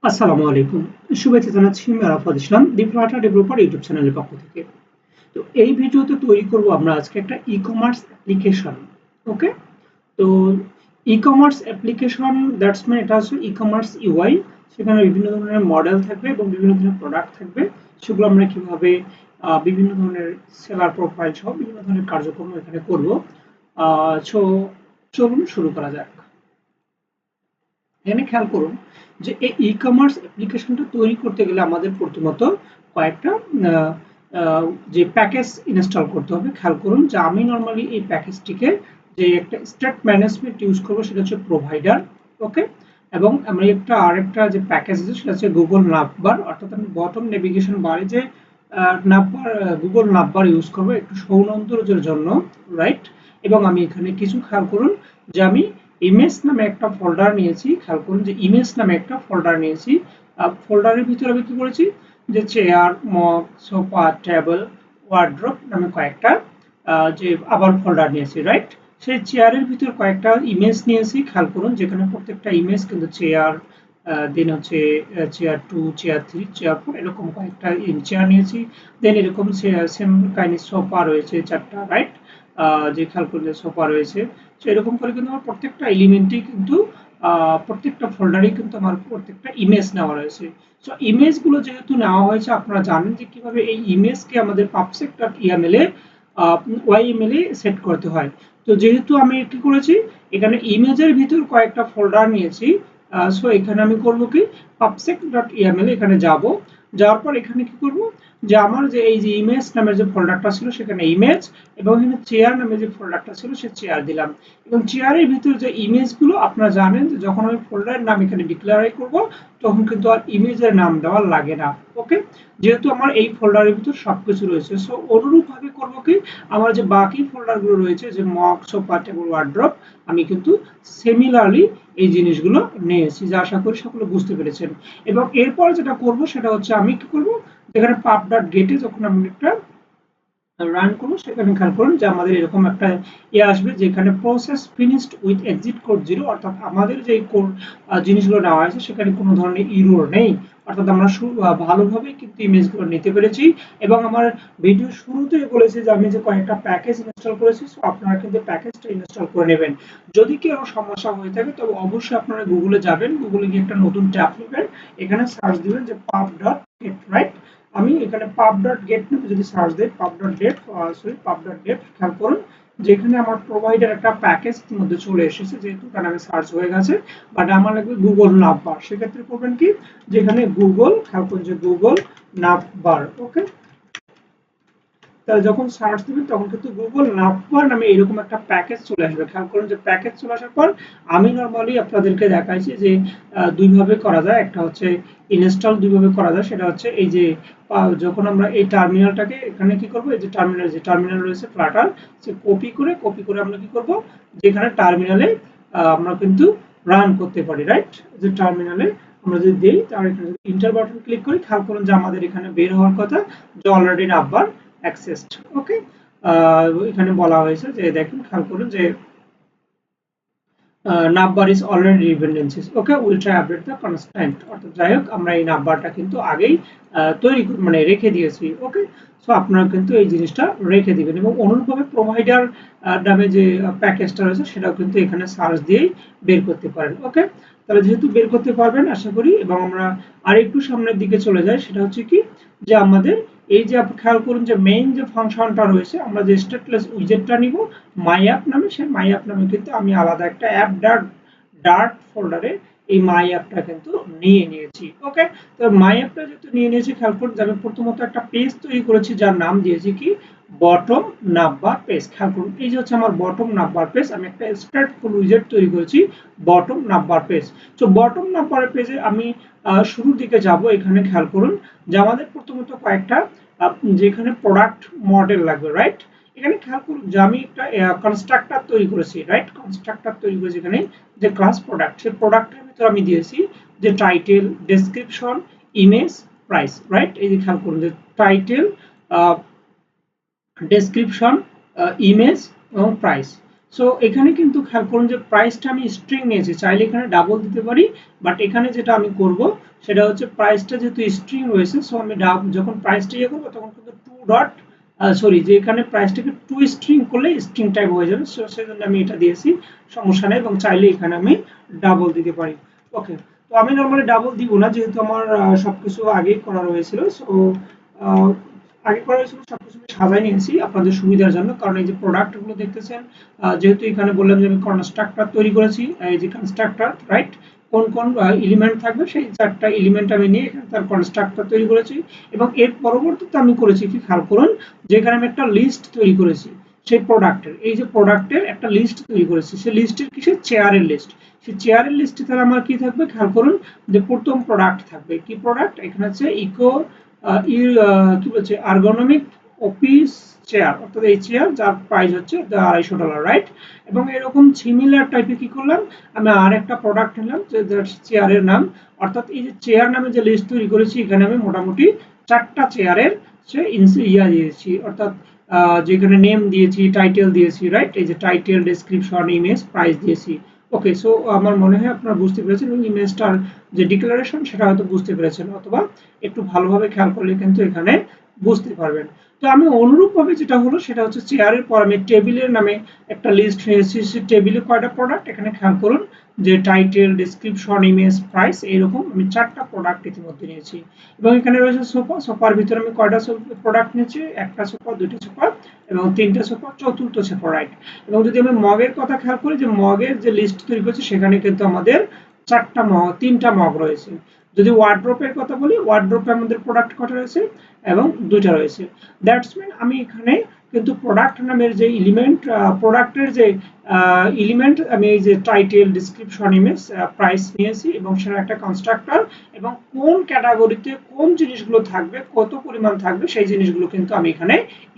আসসালামু আলাইকুম। শুভেচ্ছা জানাচ্ছি আমি আরাফাত ইসলাম ডিপ্লোমাটা ডেভেলপার ইউটিউব চ্যানেলের পক্ষ থেকে। তো এই ভিডিওতে তৈরি করব আমরা আজকে একটা ই-কমার্স অ্যাপ্লিকেশন। ওকে? তো ই-কমার্স অ্যাপ্লিকেশন দ্যাটস মিন এটা হচ্ছে ই-কমার্স ইউআই। সেখানে বিভিন্ন ধরনের মডেল থাকবে এবং বিভিন্ন ধরনের প্রোডাক্ট থাকবে। সেগুলো আমরা কিভাবে বিভিন্ন ধরনের সেলার প্রোফাইল সহ বিভিন্ন ধরনের কার্যক্রম এখানে করব। সো চলুন শুরু করা যাক। এখানে খেয়াল করুন যে এই ই-কমার্স অ্যাপ্লিকেশনটা তৈরি করতে গেলে আমাদের প্রথমত কয়েকটা আহ, আহ, যে প্যাকেজ ইনস্টল করতে হবে। খেয়াল করুন যে আমি নর্মালি এই প্যাকেজটিকে যে একটা স্টেট ম্যানেজমেন্ট ইউজ করবো সেটা হচ্ছে প্রোভাইডার। ওকে, এবং আমি আরেকটা যে প্যাকেজ আছে সেটা হচ্ছে গুগল নাভবার, অর্থাৎ আমি বটম নেভিগেশন বারে যে নাভবার গুগল নাভবার ইউজ করবো একটু সৌন্দর্যের জন্য, রাইট। এবং আমি এখানে কিছু খেয়াল করুন যে আমি ইমেজ নামে একটা ফোল্ডার নিয়েছি। খেয়াল করুন যে ইমেজ নামে একটা ফোল্ডার নিয়েছি। ফোল্ডারের ভিতরে আমি কি করেছি যে chair, mug, sofa, table, wardrobe নামে কয়েকটা যে আবার ফোল্ডার নিয়েছি, রাইট। সেই চেয়ারের ভিতর কয়েকটা ইমেজ নিয়েছি। খেয়াল করুন যেখানে প্রত্যেকটা ইমেজ কিন্তু চেয়ার, দেন হচ্ছে chair two, chair three, chair four, এরকম কয়েকটা চেয়ার নিয়েছি। দেন এরকম সেম কাইন্ড সোফা রয়েছে চারটা, রাইট। যে খেয়াল করলে সোফা রয়েছে। তো এরকম করে কিন্তু আমার প্রত্যেকটা এলিমেন্টই কিন্তু প্রত্যেকটা ফোল্ডারেই কিন্তু আমার প্রত্যেকটা ইমেজ নেওয়া রয়েছে। সো ইমেজগুলো যেহেতু নেওয়া হয়েছে আপনারা জানেন যে কিভাবে এই ইমেজকে আমাদের pubsec.yaml এ YML এ সেট করতে হয়। তো যেহেতু আমি কি করেছি এখানে ইমেজের ভিতর কয়েকটা ফোল্ডার নিয়েছি। সো এখানে আমি করব কি pubsec.yaml এখানে যাব। যাওয়ার পর এখানে কি করব যে আমার যে এই যে ইমেজ নামের যে ফোল্ডারটা ছিল সেখানে ইমেজ, এবং এখানে চেয়ার নামে যে ফোল্ডারটা ছিল সে চেয়ার দিলাম। এবং চেয়ারের ভিতর যে ইমেজগুলো আপনারা জানেন যে যখন আমি ফোল্ডারের নাম এখানে ডিক্লেয়ার করব তখন কিন্তু আর ইমেজের নাম দেওয়া লাগে না। ওকে, যেহেতু আমার এই ফোল্ডারের ভিতর সবকিছু রয়েছে। সো অনুরূপ ভাবে করব কি আমার যে বাকি ফোল্ডারগুলো রয়েছে যে মক, সোফা, টেবিল, ওয়ার্ড্রপ, আমি কিন্তু সিমিলারলি এই জিনিসগুলো নিয়েছি, যা আশা করি সকলে বুঝতে পেরেছেন। এবং এরপর যেটা করব সেটা হচ্ছে আমি কি করব এখানে pub.get এ যখন আমি একটা রান করব সেখানে খেয়াল করুন যে আমাদের এরকম একটা আসবে যেখানে process finished with exit code 0, অর্থাৎ আমাদের যে কোড জিনিসগুলো নেওয়া হয়েছে সেখানে কোনো ধরনের ইরর নেই। অর্থাৎ আমরা ভালোভাবে কিন্তু ইমেজগুলো নিতে পেরেছি। এবং আমার ভিডিও শুরুতেই বলেছি যে আমি যে কয়েকটা প্যাকেজ ইনস্টল করেছি, সো আপনারা কিন্তু প্যাকেজটা ইনস্টল করে নেবেন। যদি কেউ সমস্যা হয়ে থাকে তবে অবশ্যই আপনারা গুগলে যাবেন, গুগলে গিয়ে একটা নতুন ট্যাব নেবেন, এখানে সার্চ দিবেন যে pub.get, রাইট। আমি এখানে pub.get নামে যদি সার্চ দেই pub.get খেয়াল করুন যেখানে আমার প্রোভাইডার একটা প্যাকেজ মধ্যে চলে এসেছে, যেহেতু কারণ আমি সার্চ হয়ে গেছে। বাট আমার লাগবে গুগল নাভবার, সেক্ষেত্রে করবেন কি যেখানে গুগল, খেয়াল করুন যে গুগল নাভবার। ওকে, তাহলে যখন সার্চ দিবেন তখন কিন্তু গুগল নাভবার নামে এরকম একটা প্যাকেজ চলে আসবে। খেয়াল করুন যে প্যাকেজ চলে আসার পর আমি নরমালি আপনাদেরকে দেখাইছি যে দুইভাবে করা যায়। একটা হচ্ছে ইনস্টল দুইভাবে করা যায়, সেটা হচ্ছে এই যে যখন আমরা এই টার্মিনালটাকে এখানে কি করব, এই যে টার্মিনাল রয়েছে ফ্লাটার, সে কপি করে আমরা কি করব যেখানে টার্মিনালে আমরা কিন্তু রান করতে পারি, রাইট। যে টার্মিনালে আমরা যদি দেই তাহলে এখানে যদি ইন্টার বাটন ক্লিক করি খেয়াল করুন যে আমাদের এখানে বের হওয়ার কথা যে অলরেডি নাভবার অ্যাক্সেসড। ওকে, এখানে বলা হয়েছে যে দেখুন খেয়াল করুন যে number is already dependencies. Okay, will try update the constant, অর্থাৎ যাই হোক আমরা এই নাম্বারটা কিন্তু আগেই তৈরি মানে রেখে দিয়েছি। ওকে, সো আপনারা কিন্তু এই জিনিসটা রেখে দিবেন। এবং অনুরূপভাবে প্রোভাইডার নামে যে প্যাকেজটা রয়েছে সেটাও কিন্তু এখানে সার্চ দিয়েই বের করতে পারেন। ওকে, তাহলে যেহেতু বের করতে পারবেন আশা করি, এবং আমরা আরেকটু সামনের দিকে চলে যাই, সেটা হচ্ছে কি যে আমাদের এই যে আপনি খেয়াল করুন যে মেইন যে ফাংশনটা রয়েছে আমরা যে স্ট্যাটাস উইজেটটা নিব মাই অ্যাপ নামে, সেই মাই অ্যাপ নামে কিন্তু আমি আলাদা একটা অ্যাপ ডার্ট ফোল্ডারে এই মাই অ্যাপটা কিন্তু নিয়ে নিয়েছি। ওকে, তো মাই অ্যাপটা যেহেতু নিয়ে নিয়েছি খেয়াল করুন যে আমি প্রথমত একটা পেজ তৈরি করেছি যার নাম দিয়েছি কি বটম নাভবার পেজ। খেয়াল করুন এই যে হচ্ছে আমার বটম নাভবার পেজ, আমি একটা স্ট্যাটফুল উইজেট তৈরি করেছি বটম নাভবার পেজ। তো বটম নাভবার পেজে আমি শুরুর দিকে যাব। এখানে খেয়াল করুন যে আমাদের প্রথমত কয়েকটা যেখানে প্রোডাক্ট মডেল লাগবে, রাইট। এখানে খেয়াল করুন যে আমি একটা কনস্ট্রাক্টর তৈরি করেছি, রাইট। কনস্ট্রাক্টর তৈরি করেছি এখানে যে ক্লাস প্রোডাক্ট, সেই প্রোডাক্টের ভিতরে আমি দিয়েছি যে title, description, image, price, right. এই যে খেয়াল করুন যে টাইটেল, ডেসক্রিপশন, ইমেজ এবং প্রাইস। সো এখানে কিন্তু খেয়াল করুন যে প্রাইসটা আমি স্ট্রিং নিয়েছি, চাইলে এখানে ডাবল দিতে পারি, বাট এখানে যেটা আমি করব সেটা হচ্ছে প্রাইসটা যেহেতু স্ট্রিং রয়েছে, সো আমি যখন প্রাইসটা ইয়ে করবো তখন কিন্তু টু ডট সরি, যে এখানে প্রাইসটাকে টু স্ট্রিং করলে স্ট্রিং টাইপ হয়ে যাবে, সো সেজন্য আমি এটা দিয়েছি, সমস্যা নেই, এবং চাইলে এখানে আমি ডাবল দিতে পারি। ওকে, তো আমি নর্মালি ডাবল দিব না, যেহেতু আমার সবকিছু আগেই করা রয়েছিল, সো আগে করা হয়েছিল সবকিছু আমি সাজাই নিয়েছি আপনাদের সুবিধার জন্য, কারণ এই যে প্রোডাক্ট গুলো দেখতেছেন, যেহেতু এখানে বললাম যে আমি কনস্ট্রাক্টর তৈরি করেছি, এই যে কনস্ট্রাক্টর রাইট, কোন কোন এলিমেন্ট থাকবে সেই চারটা এলিমেন্ট আমি নিয়ে এখানে তার কনস্ট্রাক্টর তৈরি করেছি, এবং এর পরবর্তীতে আমি করেছি কি খেয়াল করুন, যেখানে আমি একটা লিস্ট তৈরি করেছি সেই প্রোডাক্টের, এই যে প্রোডাক্টের একটা লিস্ট তৈরি করেছি, সেই লিস্টের কিসের, চেয়ারের লিস্ট, সেই চেয়ারের লিস্টে তাহলে আমার কি থাকবে খেয়াল করুন, যে প্রথম প্রোডাক্ট থাকবে, কি প্রোডাক্ট, এখানে আছে ইকো কি বলছে, আর্গোনমিক অফিস চেয়ার, অর্থাৎ এই চেয়ার যার প্রাইস হচ্ছে $250, রাইট। এবং এরকম সিমিলার টাইপে কি করলাম, আমি আর একটা প্রোডাক্ট নিলাম যে চেয়ারের নাম, অর্থাৎ এই যে চেয়ার নামে যে লিস্ট তৈরি করেছি, এখানে আমি মোটামুটি চারটা চেয়ারের সে ইয়া দিয়েছি, অর্থাৎ যেখানে নেম দিয়েছি, টাইটেল দিয়েছি, রাইট, এই যে টাইটেল, ডেসক্রিপশন, ইমেজ, প্রাইস দিয়েছি। ওকে, সো আমার মনে হয় আপনারা বুঝতে পেরেছেন, এবং ইমেজটার যে ডিক্লারেশন সেটা হয়তো বুঝতে পেরেছেন, অথবা একটু ভালোভাবে খেয়াল করলে কিন্তু এখানে বুঝতে পারবেন। তো আমি অনুরূপভাবে যেটা হলো সেটা হচ্ছে চেয়ারের পর আমি টেবিলের নামে একটা লিস্ট নিয়েছি, সেই টেবিলে কয়টা প্রোডাক্ট, এখানে খেয়াল করুন যে টাইটেল, ডেসক্রিপশন, ইমেজ, প্রাইস, এইরকম আমি চারটা প্রোডাক্ট ইতিমধ্যে নিয়েছি। এবং এখানে রয়েছে সোফা, সোফার ভিতরে আমি কয়টা প্রোডাক্ট নিয়েছি, একটা সোফা, দুইটা সোফা এবং তিনটা সোফা, চতুর্থ সোফা, রাইট। এবং যদি আমি মগের কথা খেয়াল করি, যে মগের যে লিস্ট তৈরি করেছি সেখানে কিন্তু আমাদের চারটা মগ, তিনটা মগ রয়েছে। যদি ওয়ার্ড্রোপের কথা বলি, ওয়ার্ড্রোপে আমাদের প্রোডাক্ট কটা রয়েছে, এবং দুইটা রয়েছে। দ্যাটস মিন আমি এখানে কিন্তু প্রোডাক্ট নামের যে এলিমেন্ট, প্রোডাক্টের যে এলিমেন্ট, আমি এই যে টাইটেল, ডেসক্রিপশন, ইমেজ, প্রাইস নিয়েছি, এবং সেটা একটা কনস্ট্রাক্টর, এবং কোন ক্যাটাগরিতে কোন জিনিসগুলো থাকবে, কত পরিমাণ থাকবে, সেই জিনিসগুলো কিন্তু আমি এখানে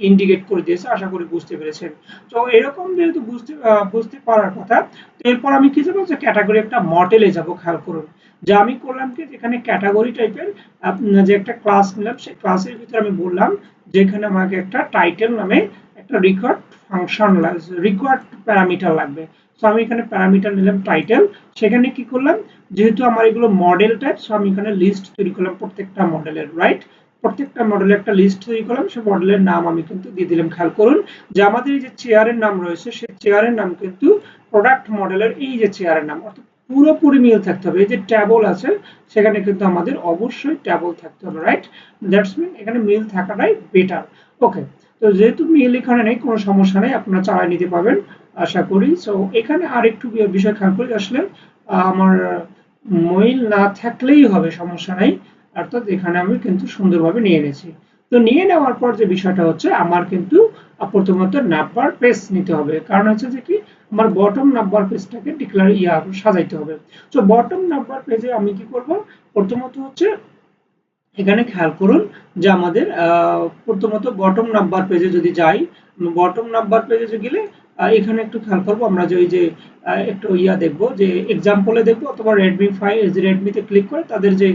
ইন্ডিকেট করে দিয়েছি, আশা করি বুঝতে পেরেছেন। তো এরকম যেহেতু বুঝতে পারার কথা, তো এরপর আমি কি যাবো, যে ক্যাটাগরি একটা মডেলে যাব, খেয়াল করুন যে আমি করলাম কি, যেখানে ক্যাটাগরি টাইপের যে একটা ক্লাস নিলাম, সেই ক্লাসের ভিতরে আমি বললাম যেখানে আমাকে একটা টাইটেল নামে একটা রিকোয়ার্ড ফাংশন রিকোয়ার্ড প্যারামিটার লাগবে। সো আমি এখানে প্যারামিটার নিলাম টাইটেল, সেখানে কি করলাম, যেহেতু আমার এগুলো মডেল টাইপ, সো আমি এখানে লিস্ট তৈরি করলাম প্রত্যেকটা মডেলের, রাইট। প্রত্যেকটা মডেলের একটা লিস্ট তৈরি করলাম, সেই মডেলের নাম আমি কিন্তু দিয়ে দিলাম। খেয়াল করুন যে আমাদের এই যে চেয়ারের নাম রয়েছে, সেই চেয়ারের নাম কিন্তু প্রোডাক্ট মডেলের এই যে চেয়ারের নাম, অর্থাৎ পুরোপুরি মিল থাকতে হবে। এই যে ট্যাবল আছে সেখানে কিন্তু আমাদের অবশ্যই ট্যাবল থাকতে হবে, রাইট। দ্যাটস মিন এখানে মিল থাকাটাই বেটার। ওকে, তো যেহেতু মিল এখানে নেই, কোনো সমস্যা নেই, আপনারা চালিয়ে নিতে পারবেন আশা করি। সো এখানে আরেকটু বিষয় খেয়াল করি, আসলে আমার মিল না থাকলেই হবে, সমস্যা নেই, অর্থাৎ এখানে আমি কিন্তু সুন্দরভাবে নিয়ে নিয়েছি। তো নিয়ে নেওয়ার পর যে বিষয়টা হচ্ছে, আমার কিন্তু প্রথমত নাম্বার পেজ নিতে হবে, কারণ হচ্ছে যে কি, আমার বটম নাম্বার পেজটাকে সাজাইতে হবে। তো বটম নাম্বার পেজে আমি কি করব, প্রথমত হচ্ছে এখানে খেয়াল করুন যে আমাদের প্রথমত বটম নাম্বার পেজে যদি যাই, বটম নাম্বার পেজে গেলে এখানে একটু খেয়াল করবো আমরা, যে ওই যে একটু দেখবো, যে এক্সাম্পলে দেখবো, অথবা রেডমি 5 রেডমিতে ক্লিক করে তাদের যে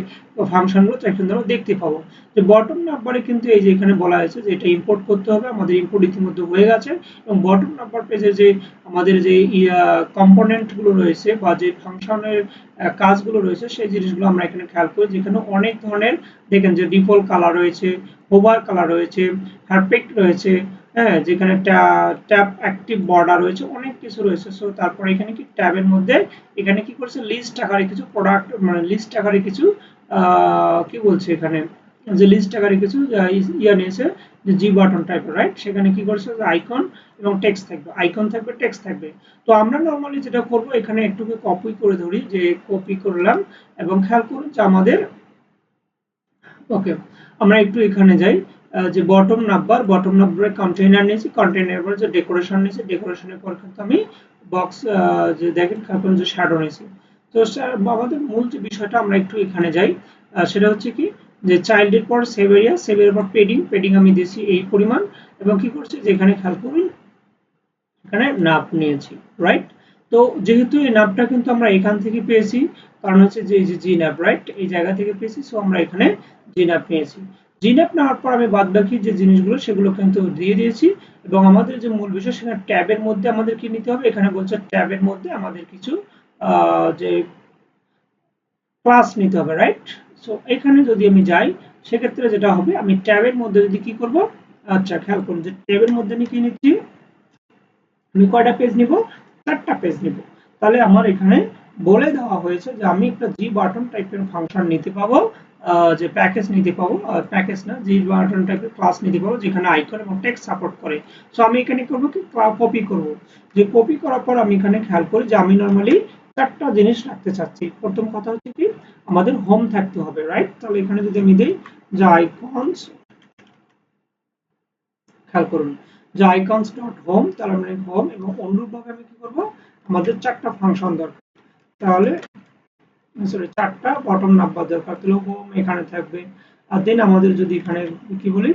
ফাংশনগুলো সেখানে আমরা দেখতে পাবো। যে বটম নাম্বারে কিন্তু এই যে এখানে বলা হয়েছে যে এটা ইম্পোর্ট করতে হবে, আমাদের ইম্পোর্ট ইতিমধ্যে হয়ে গেছে। এবং বটম নাম্বার পেজে যে আমাদের যে কম্পোনেন্ট গুলো রয়েছে, বা যে ফাংশনের কাজগুলো রয়েছে, সেই জিনিসগুলো আমরা এখানে খেয়াল করি, যেখানে অনেক ধরনের দেখেন যে ডিফল্ট কালার রয়েছে, হোভার কালার রয়েছে, হারপেক্ট রয়েছে, হ্যাঁ, যেখানে ট্যাব অ্যাক্টিভ বর্ডার রয়েছে, অনেক কিছু রয়েছে। সো তারপরে এখানে কি ট্যাবের মধ্যে এখানে কি করছে, লিস্ট আকারে কিছু প্রোডাক্ট, মানে লিস্ট আকারে কিছু কি বলছে এখানে, যে লিস্ট আকারে কিছু নিয়েছে, যে জি বাটন টাইপের, রাইট। সেখানে কি করছে, আইকন এবং টেক্সট থাকবে, আইকন থাকবে, টেক্সট থাকবে। তো আমরা নরমালি যেটা করব, এখানে একটু কপি করে ধরি, যে কপি করলাম, এবং খেয়াল করুন যে আমাদের, ওকে, আমরা একটু এখানে যাই, যে বটম নাম্বারের কন্টেইনার নিয়েছি, কন্টেইনারের পর যে ডেকোরেশন নিয়েছি, ডেকোরেশনের পর কিন্তু আমি বক্স, যে দেখেন কার্টুন যে শ্যাডো নিয়েছি। তো আমাদের মূল যে বিষয়টা, আমরা একটু এখানে যাই, সেটা হচ্ছে কি, যে চাইল্ডের পর সেভ এরিয়া, সেভের পর পেডিং, পেডিং আমি দিয়েছি এই পরিমাণ, এবং কি করছি, যে এখানে খেয়াল করুন এখানে নাপ নিয়েছি, রাইট। তো যেহেতু এই নাপটা কিন্তু আমরা এখান থেকে পেয়েছি, কারণ হচ্ছে যে এই যে জি নাপ, রাইট, এই জায়গা থেকে পেয়েছি, সো আমরা এখানে জি নাপ নিয়েছি। জিন্যাপ নেওয়ার পর আমি বাদবাকি যে জিনিসগুলো সেগুলো কিন্তু দিয়ে দিয়েছি এবং আমাদের যে মূল বিষয় সেখানে ট্যাবের মধ্যে আমাদের কি নিতে হবে, এখানে বলছে ট্যাবের মধ্যে আমাদের কিছু যে ক্লাস নিতে হবে, রাইট? সো এখানে যদি আমি যাই সেক্ষেত্রে যেটা হবে, আমি ট্যাবের মধ্যে যদি কি করব, আচ্ছা খেয়াল করুন যে ট্যাবের মধ্যে আমি কি নিচ্ছি, আমি কয়টা পেজ নিব, 4টা পেজ নিব। তাহলে আমার এখানে বলে দেওয়া হয়েছে যে আমি একটা জি বাটন টাইপের ফাংশন নিতে পাবো, যে প্যাকেজ নিতে পাবো, প্যাকেজ না, জি বাটন টাইপের ক্লাস নিতে পাবো যেখানে আইকন এবং টেক্সট সাপোর্ট করে। সো আমি এখানে করব কি, কপি করব। যে কপি করার পর আমি এখানে খেয়াল করি যে আমি নরমালি 4টা জিনিস রাখতে চাচ্ছি। প্রথম কথা হচ্ছে কি, আমাদের হোম থাকতে হবে, রাইট? তাহলে এখানে যদি আমি দেই যে আইকনস, খেয়াল করুন যে আইকনস ডট হোম, তাহলে আমরা হোম এবং অনুরূপভাবে আমি কি করব, আমাদের 4টা ফাংশন দরকার, তাহলে সরি 4টা বটম নাম্বার দরকার, তাহলে হোম এখানে থাকবে। আর দেন আমাদের যদি এখানে কি বলি,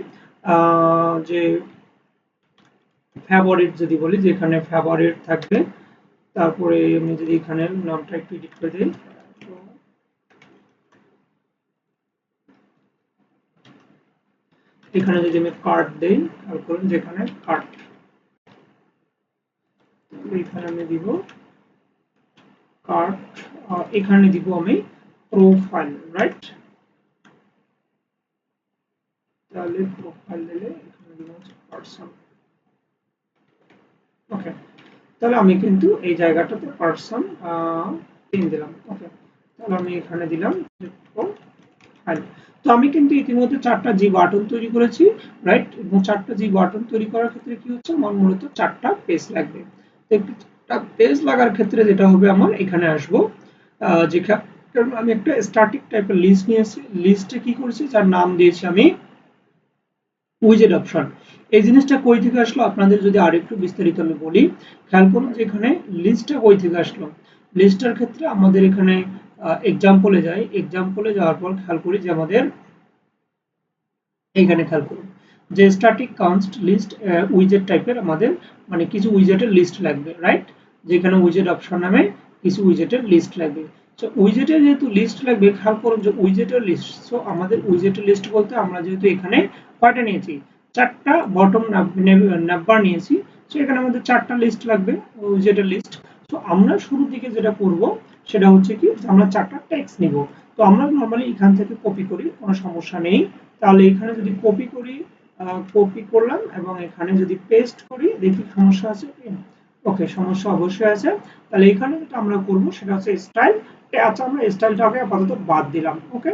যে ফেভারিট যদি বলি, যে এখানে ফেভারিট থাকবে, তারপরে আমি যদি এখানে নামটা একটু এডিট করে দিই, তো এখানে যদি আমি কার্ড দেই, খেয়াল করুন যে এখানে কার্ড, এখানে আমি দিব কার্ড, এখানে দিব আমি প্রোফাইল, রাইট? তাহলে প্রোফাইল দিলে এখানে দিব হচ্ছে পারসন। ওকে, তাহলে আমি কিন্তু এই জায়গাটাতে পারসন পিন দিলাম। ওকে, তাহলে আমি এখানে দিলাম প্রোফাইল। তো আমি কিন্তু ইতিমধ্যে 4টা জি বাটন তৈরি করেছি, রাইট? এবং 4টা জি বাটন তৈরি করার ক্ষেত্রে কি হচ্ছে, আমার মূলত 4টা পেজ লাগবে। তো একটু 4টা পেজ লাগার ক্ষেত্রে যেটা হবে, আমার এখানে আসবো, যেখানে আমি একটা স্ট্যাটিক টাইপের লিস্ট নিয়েছি, লিস্টে কি করেছি, যার নাম দিয়েছি আমি উইজেট অপশন। এই জিনিসটা কই থেকে আসলো, আপনাদের যদি আরেকটু বিস্তারিত আমি বলি, খেয়াল করুন যে এখানে লিস্টটা কই থেকে আসলো। লিস্টটার ক্ষেত্রে আমাদের এখানে এক্সাম্পলে যাই, এক্সাম্পলে যাওয়ার পর খেয়াল করি যে আমাদের এইখানে খেয়াল করুন যে স্ট্যাটিক কাউন্ট লিস্ট উইজেট টাইপের আমাদের মানে কিছু উইজেটের লিস্ট লাগবে, রাইট? যেখানে উইজেট অপশন নামে কিছু উইজেটের লিস্ট লাগবে। সো উইজেটের যেহেতু লিস্ট লাগবে, খেয়াল করুন যে উইজেটের লিস্ট, সো আমাদের উইজেটের লিস্ট বলতে আমরা যেহেতু এখানে কয়টা নিয়েছি, 4টা বটম নাম্বার নিয়েছি, সো এখানে আমাদের 4টা লিস্ট লাগবে, উইজেটের লিস্ট। তো আমরা শুরুর দিকে যেটা করব সেটা হচ্ছে কি, আমরা 4টা টেক্সট নিব। তো আমরা নরমালি এখান থেকে কপি করি, কোনো সমস্যা নেই। তাহলে এখানে যদি কপি করি, কপি করলাম এবং এখানে যদি পেস্ট করি, দেখি সমস্যা আছে কি? ওকে, সমস্যা অবশ্যই আছে। তাহলে এখানে যেটা আমরা করব সেটা হচ্ছে স্টাইল। আচ্ছা, আমরা স্টাইলটাকে আপাতত বাদ দিলাম। ওকে,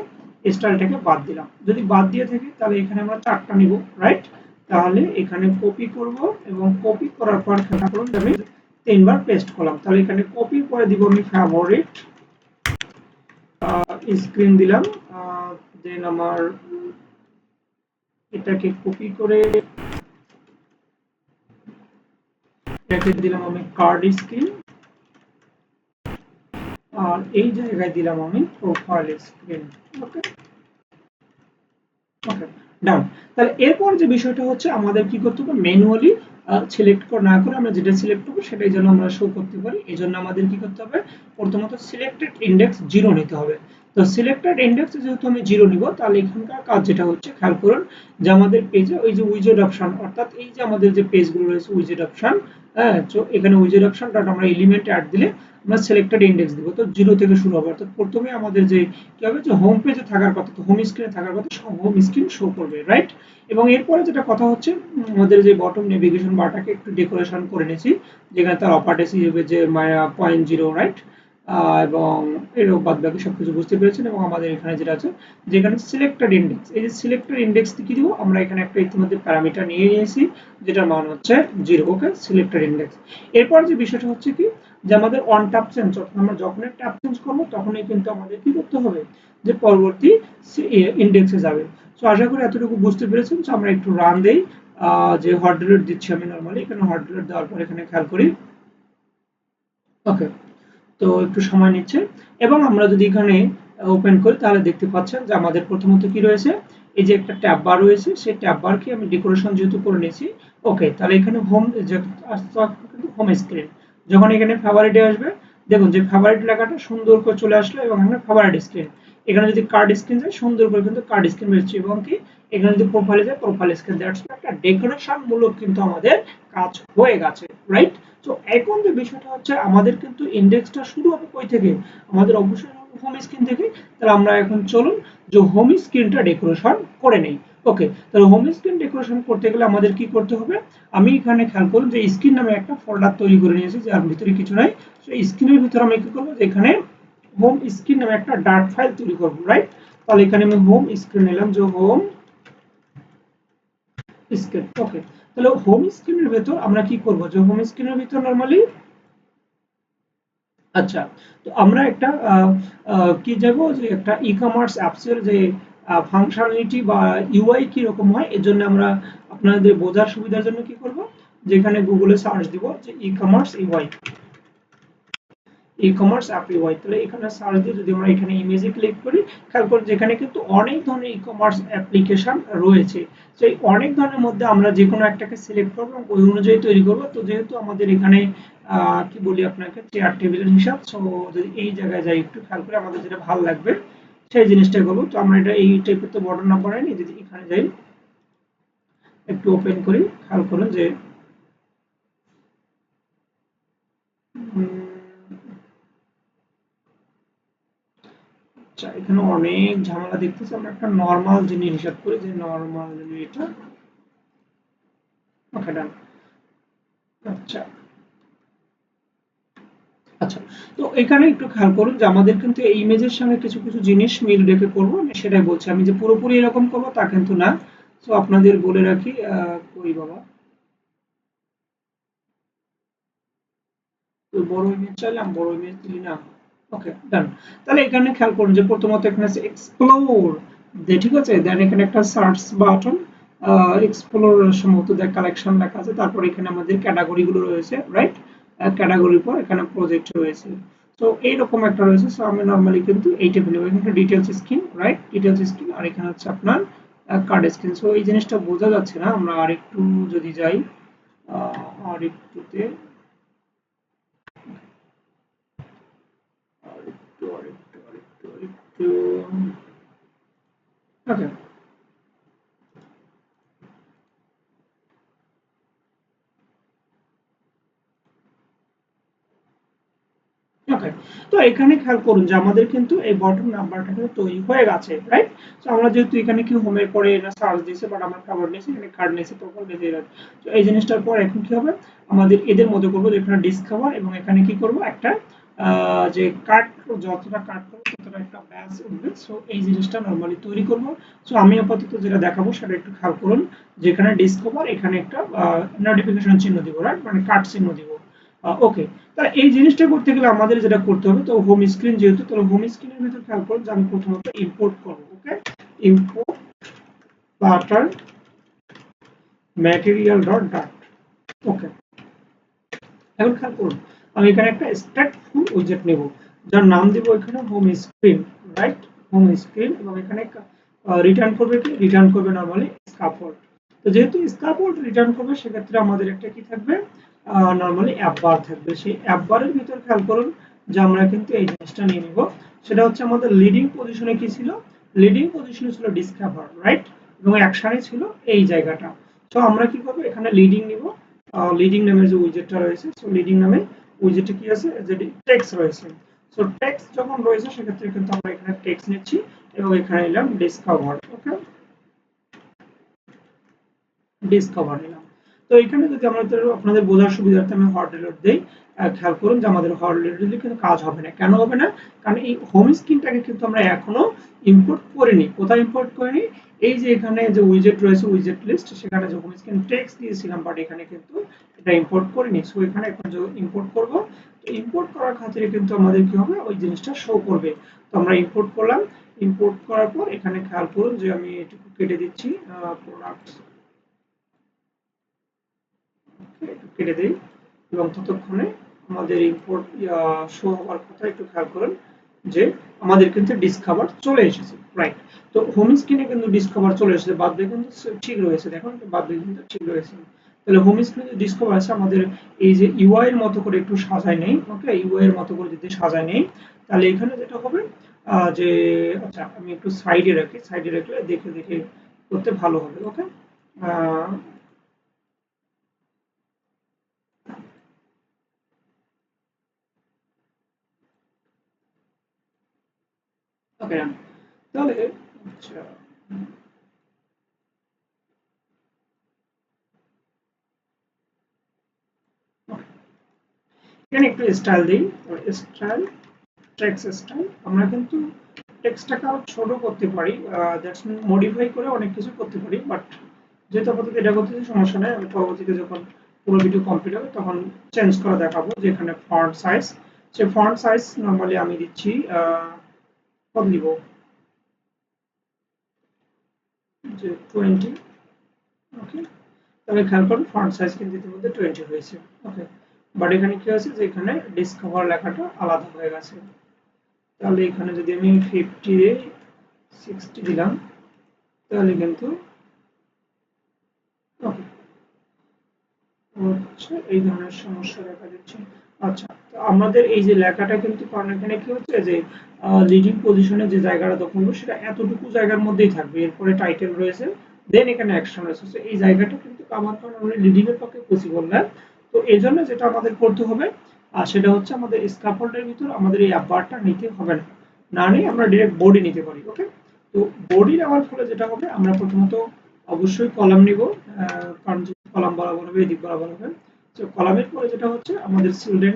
স্টাইলটাকে বাদ দিলাম। যদি বাদ দিয়ে থাকি তাহলে এখানে আমরা 4টা নিব, রাইট? তাহলে এখানে কপি করব এবং কপি করার পর খেয়াল করুন আমি 3বার পেস্ট করলাম। তাহলে এখানে কপি করে দিব আমি ফেভারিট, স্ক্রিন দিলাম, দেন আমার এটাকে কপি করে এটাকে দিলাম আমি কার্ড স্ক্রিন, আর এই জায়গায় দিলাম আমি প্রোফাইল স্ক্রিন। ওকে, ওকে, ডান। তাহলে এরপর যে বিষয়টা হচ্ছে, আমাদের কি করতে হবে, ম্যানুয়ালি সিলেক্ট না করে আমরা যেটা সিলেক্ট করবো সেটাই যেন আমরা শো করতে পারি, এই জন্য আমাদের কি করতে হবে, প্রথমত সিলেক্টেড ইন্ডেক্স 0 নিতে হবে। তো সিলেক্টেড ইন্ডেক্স যেহেতু আমি 0 নিব, তাহলে এখানকার কাজ যেটা হচ্ছে, খেয়াল করুন যে আমাদের পেজে ওই যে উইজেট অপশন, অর্থাৎ এই যে আমাদের যে পেজগুলো রয়েছে উইজেট অপশন, হ্যাঁ, তো এখানে উইজেট অপশন ডট আমরা এলিমেন্ট অ্যাড দিলে আমরা সিলেক্টেড ইন্ডেক্স দিব, তো 0 থেকে শুরু হবে। অর্থাৎ প্রথমে আমাদের যে কি হবে, যে হোম পেজে থাকার কথা, তো হোম স্ক্রিনে থাকার কথা, হোম স্ক্রিন শো করবে, রাইট? এবং এরপরে যেটা কথা হচ্ছে, আমাদের যে বটম নেভিগেশন বারটাকে একটু ডেকোরেশন করে নিয়েছি, যেখানে তার অপারেটিং যে 0.0, রাইট? এবং এর বাদ বাকি সবকিছু বুঝতে পেরেছেন। এবং আমাদের এখানে যেটা আছে, যেখানে সিলেক্টেড ইন্ডেক্স, এই যে সিলেক্টেড ইন্ডেক্স কি দিব, আমরা এখানে একটা ইতিমধ্যে প্যারামিটার নিয়ে নিয়েছি যেটার মান হচ্ছে 0। ওকে, সিলেক্টেড ইন্ডেক্স। এরপর যে বিষয়টা হচ্ছে কি, যে আমাদের অন ট্যাপ চেঞ্জ, আমরা যখনই ট্যাপ চেঞ্জ করবো তখনই কিন্তু আমাদের কি করতে হবে, যে পরবর্তী ইন্ডেক্সে যাবে। সো আশা করি এতটুকু বুঝতে পেরেছেন। সো আমরা একটু রান দেই, যে হট ডিলিট দিচ্ছি আমি নরমালি, এখানে হট ডিলিট দেওয়ার পর এখানে খেয়াল করি। ওকে, তো একটু সময় নিচ্ছে। এবং আমরা যদি এখানে ওপেন করি তাহলে দেখতে পাচ্ছেন যে আমাদের প্রথমত কি রয়েছে, এই যে একটা ট্যাব বার রয়েছে, সেই ট্যাব বারকে আমি ডেকোরেশন যেহেতু করে নিয়েছি। ওকে, তাহলে এখানে হোম কিন্তু হোম স্ক্রিন, যখন এখানে ফেভারিটে আসবে, দেখুন যে ফেভারিট লেখাটা সুন্দর করে চলে আসলো এবং এখানে ফেভারিট স্ক্রিন। এখানে যদি কার্ড স্ক্রিন যায় সুন্দর করে কিন্তু কার্ড স্ক্রিন বেরোচ্ছে এবং কি এখানে যদি প্রোফাইলে যায় প্রোফাইল স্ক্রিন দ্যাটস একটা ডেকোরেশন মূলক কিন্তু আমাদের কাজ হয়ে গেছে, রাইট? তো এখন যে বিষয়টা হচ্ছে আমাদের কিন্তু ইন্ডেক্সটা শুরু হবে কই থেকে, আমাদের অবশ্যই হোম স্ক্রিন থেকে। তাহলে আমরা এখন চলুন যে হোম স্ক্রিনটা ডেকোরেশন করে নেই। ওকে, তাহলে হোম স্ক্রিন ডেকোরেশন করতে গেলে আমাদের কি করতে হবে, আমি এখানে খেয়াল করুন যে স্ক্রিন নামে একটা ফোল্ডার তৈরি করে নিয়েছি যার ভিতরে কিছু নাই। তো স্ক্রিনের ভিতরে আমি কি করবো, এখানে হোম স্ক্রিন নামে একটা ডার্ট ফাইল তৈরি করবো, রাইট? তাহলে এখানে আমি হোম স্ক্রিন নিলাম যে হোম স্ক্রিন। ওকে, তাহলে হোম স্ক্রিনের ভেতর আমরা কি করব, যে হোম স্ক্রিনের ভিতর নরমালি আচ্ছা, তো আমরা একটা কি যাব যে একটা ই কমার্স অ্যাপসের যে ফাংশনালিটি বা ইউআই কি রকম হয় এর জন্য আমরা আপনাদের বোঝার সুবিধার জন্য কি করব, যেখানে গুগলে সার্চ দিব যে e commerce UI, e commerce app UI. তাহলে এখানে সার্চ দিয়ে যদি আমরা এখানে ইমেজে ক্লিক করি, খেয়াল করুন যেখানে কিন্তু অনেক ধরনের ই কমার্স অ্যাপ্লিকেশন রয়েছে। সেই অনেক ধরনের মধ্যে আমরা যে কোনো একটাকে সিলেক্ট করব এবং ওই অনুযায়ী তৈরি করব। তো যেহেতু আমাদের এখানে কি বলি আপনাকে চেয়ার টেবিলের হিসাব, সো যদি এই জায়গায় যাই একটু খেয়াল করে আমাদের যেটা ভালো লাগবে সেই জিনিসটাই করবো। তো আমরা এটা এই টাইপের তো বর্ডার না বানাইনি, যদি এখানে যাই একটু ওপেন করি, খেয়াল করুন যে আচ্ছা এখানে অনেক ঝামেলা দেখতেছি, আমরা একটা নর্মাল জিনিস হিসাব করি যে নর্মাল জিনিস এটা। ওকে ডান। আচ্ছা আচ্ছা, তো এখানে একটু খেয়াল করুন যে আমাদের কিন্তু এই ইমেজের সঙ্গে কিছু কিছু জিনিস মিল রেখে করব, আমি সেটাই বলছি। আমি যে পুরোপুরি এরকম করব তা কিন্তু না। তো আপনাদের বলে রাখি কই বাবা, তো বড় ইমেজ চাইলাম, বড় ইমেজ দিলি না। ওকে ডান। তাহলে এখানে খেয়াল করুন যে প্রথমত এখানে আছে এক্সপ্লোর, যে ঠিক আছে, দেন এখানে একটা সার্চ বাটন, এক্সপ্লোর সম্ভবত দেখ কালেকশন লেখা আছে, তারপর এখানে আমাদের ক্যাটাগরি গুলো রয়েছে, রাইট? ক্যাটাগরির পর এখানে প্রজেক্ট রয়েছে। তো এইরকম একটা রয়েছে। সো আমি নরমালি কিন্তু এইটা ফেলবো, এখানে details screen, right? Details screen, আর এখানে হচ্ছে আপনার কার্ড স্ক্রিন। সো এই জিনিসটা বোঝা যাচ্ছে না, আমরা আরেকটু যদি যাই আরেকটুতে, আরেকটু আরেকটু আরেকটু আরেকটু ওকে ওকে। তো এখানে খেয়াল করুন যে আমাদের কিন্তু এই বটম নাম্বারটা কিন্তু তৈরি হয়ে গেছে, রাইট? তো আমরা যেহেতু এখানে কি হোমের পরে এটা সার্চ দিয়েছে, বাট আমার খাবার নিয়েছে, এখানে কার্ড নিয়েছে, প্রোফাইল নিয়েছে। তো এই জিনিসটার পর এখন কি হবে, আমাদের এদের মধ্যে করবো এখানে ডিসকভার, এবং এখানে কি করব একটা যে কার্ড, যতটা কার্ড করবো ততটা একটা ব্যাস উঠবে। সো এই জিনিসটা নরমালি তৈরি করব। সো আমি আপাতত যেটা দেখাবো সেটা একটু খেয়াল করুন, যেখানে ডিসকভার এখানে একটা নোটিফিকেশন চিহ্ন দিব, রাইট? মানে কার্ড চিহ্ন দিব। ওকে, তাহলে এই জিনিসটা করতে গেলে আমাদের যেটা করতে হবে, তো হোম স্ক্রিন যেহেতু, তাহলে হোম স্ক্রিনের ভিতর খেয়াল করুন যে আমি প্রথমত ইম্পোর্ট করব। ওকে, ইম্পোর্ট ফ্লাটার ম্যাটেরিয়াল ডট ডাট। ওকে, এখন খেয়াল করুন আমি এখানে একটা স্ট্যাটফুল উইজেট নেব, যার নাম দিব এখানে home screen, right? Home screen, এবং এখানে রিটার্ন করবে কি, রিটার্ন করবে নরমালি স্ক্যাফোল্ড। তো যেহেতু স্ক্যাফোল্ড রিটার্ন করবে সেক্ষেত্রে আমাদের একটা কি থাকবে, নরমালি অ্যাপ বার থাকবে। সেই অ্যাপ বারের ভিতর খেয়াল করুন যে আমরা কিন্তু এই জিনিসটা নিয়ে নিব। সেটা হচ্ছে আমাদের লিডিং পজিশনে কি ছিল, লিডিং পজিশনে ছিল ডিসকভার, রাইট? এবং অ্যাকশনে ছিল এই জায়গাটা। তো আমরা কি করব, এখানে লিডিং নিব, লিডিং নামের যে উইজেটটা রয়েছে, সো লিডিং নামে উইজেটে কি আছে, যে টেক্সট রয়েছে। সো টেক্সট যখন রয়েছে সেক্ষেত্রে কিন্তু আমরা এখানে টেক্সট নিচ্ছি এবং এখানে নিলাম ডিসকভার। ওকে, ডিসকভার নিলাম। তো এখানে যদি আমাদের আপনাদের বোঝার সুবিধার্থে আমি হট রিলোড দেই, খেয়াল করুন যে আমাদের হট রিলোড দিলে কিন্তু কাজ হবে না। কেন হবে না? কারণ এই হোম স্ক্রিনটাকে কিন্তু আমরা এখনো ইম্পোর্ট করিনি। কোথায় ইম্পোর্ট করিনি? এই যে এখানে যে উইজেট রয়েছে, উইজেট লিস্ট, সেখানে যে হোম স্ক্রিন টেক্সট দিয়েছিলাম, বাট এখানে কিন্তু এটা ইম্পোর্ট করিনি। সো এখানে এখন যে ইম্পোর্ট করব, তো ইম্পোর্ট করার খাতিরে কিন্তু আমাদের কি হবে, ওই জিনিসটা শো করবে। তো আমরা ইম্পোর্ট করলাম, ইম্পোর্ট করার পর এখানে খেয়াল করুন যে আমি এটুকু কেটে দিচ্ছি, প্রোডাক্ট একটু কেটে দেই, এবং ততক্ষণে আমাদের ইম্পোর্ট শো হওয়ার কথা একটু খেয়াল করুন যে আমাদের কিন্তু ডিসকভার চলে এসেছে, রাইট? তো হোম স্ক্রিনে কিন্তু ডিসকভার চলে এসেছে, বাদ দিয়ে কিন্তু ঠিক রয়েছে, দেখুন বাদ দিয়ে কিন্তু ঠিক রয়েছে। তাহলে হোম স্ক্রিনে যে ডিসকভার আছে আমাদের এই যে ইউআই এর মতো করে একটু সাজায় নেই। ওকে, ইউআই এর মতো করে যদি সাজায় নেই, তাহলে এখানে যেটা হবে যে আচ্ছা আমি একটু সাইডে রাখি, সাইডে রাখলে দেখে দেখে করতে ভালো হবে। ওকে, ওকে, তাহলে আচ্ছা এখানে একটু স্টাইল দিই, স্টাইল, টেক্সট স্টাইল। আমরা কিন্তু টেক্সটটাকে আরো ছোট করতে পারি, দ্যাটস মিন মডিফাই করে অনেক কিছু করতে পারি, বাট যেহেতু আপাতত এটা করতেছি সমস্যা নেই, আমি পরবর্তীতে যখন পুরো ভিডিও কমপ্লিট হবে তখন চেঞ্জ করে দেখাবো। যেখানে ফন্ট সাইজ, সে ফন্ট সাইজ নরমালি আমি দিচ্ছি কত দিব, যে 20। ওকে, তবে খেয়াল করুন ফন্ট সাইজ কিন্তু ইতিমধ্যে 20 হয়েছে। ওকে, বাট এখানে কি হয়েছে যে এখানে ডিসকভার লেখাটা আলাদা হয়ে গেছে। তাহলে এখানে যদি আমি 50 এ 60 দিলাম তাহলে কিন্তু ওকে হচ্ছে এই ধরনের সমস্যা দেখা দিচ্ছে। আচ্ছা, তো আমাদের এই যে লেখাটা কিন্তু, কারণ এখানে কি হচ্ছে যে লিডিং পজিশনে যে জায়গাটা দখল করবে সেটা এতটুকু জায়গার মধ্যেই থাকবে, এরপরে টাইটেল রয়েছে, দেন এখানে অ্যাকশন রয়েছে। তো এই জায়গাটা কিন্তু আমার কারণে লিডিং এর পক্ষে পসিবল না। তো এই জন্য যেটা আমাদের করতে হবে সেটা হচ্ছে আমাদের স্ক্যাফোল্ডের ভিতর আমাদের এই বারটা নিতে হবে না, না নিয়ে আমরা ডিরেক্ট বডি নিতে পারি। ওকে, তো বডি নেওয়ার ফলে যেটা হবে আমরা প্রথমত অবশ্যই কলাম নিব, কারণ কলাম বরাবর হবে, এদিক বরাবর হবে। তো কলামের পরে যেটা হচ্ছে আমাদের চিলড্রেন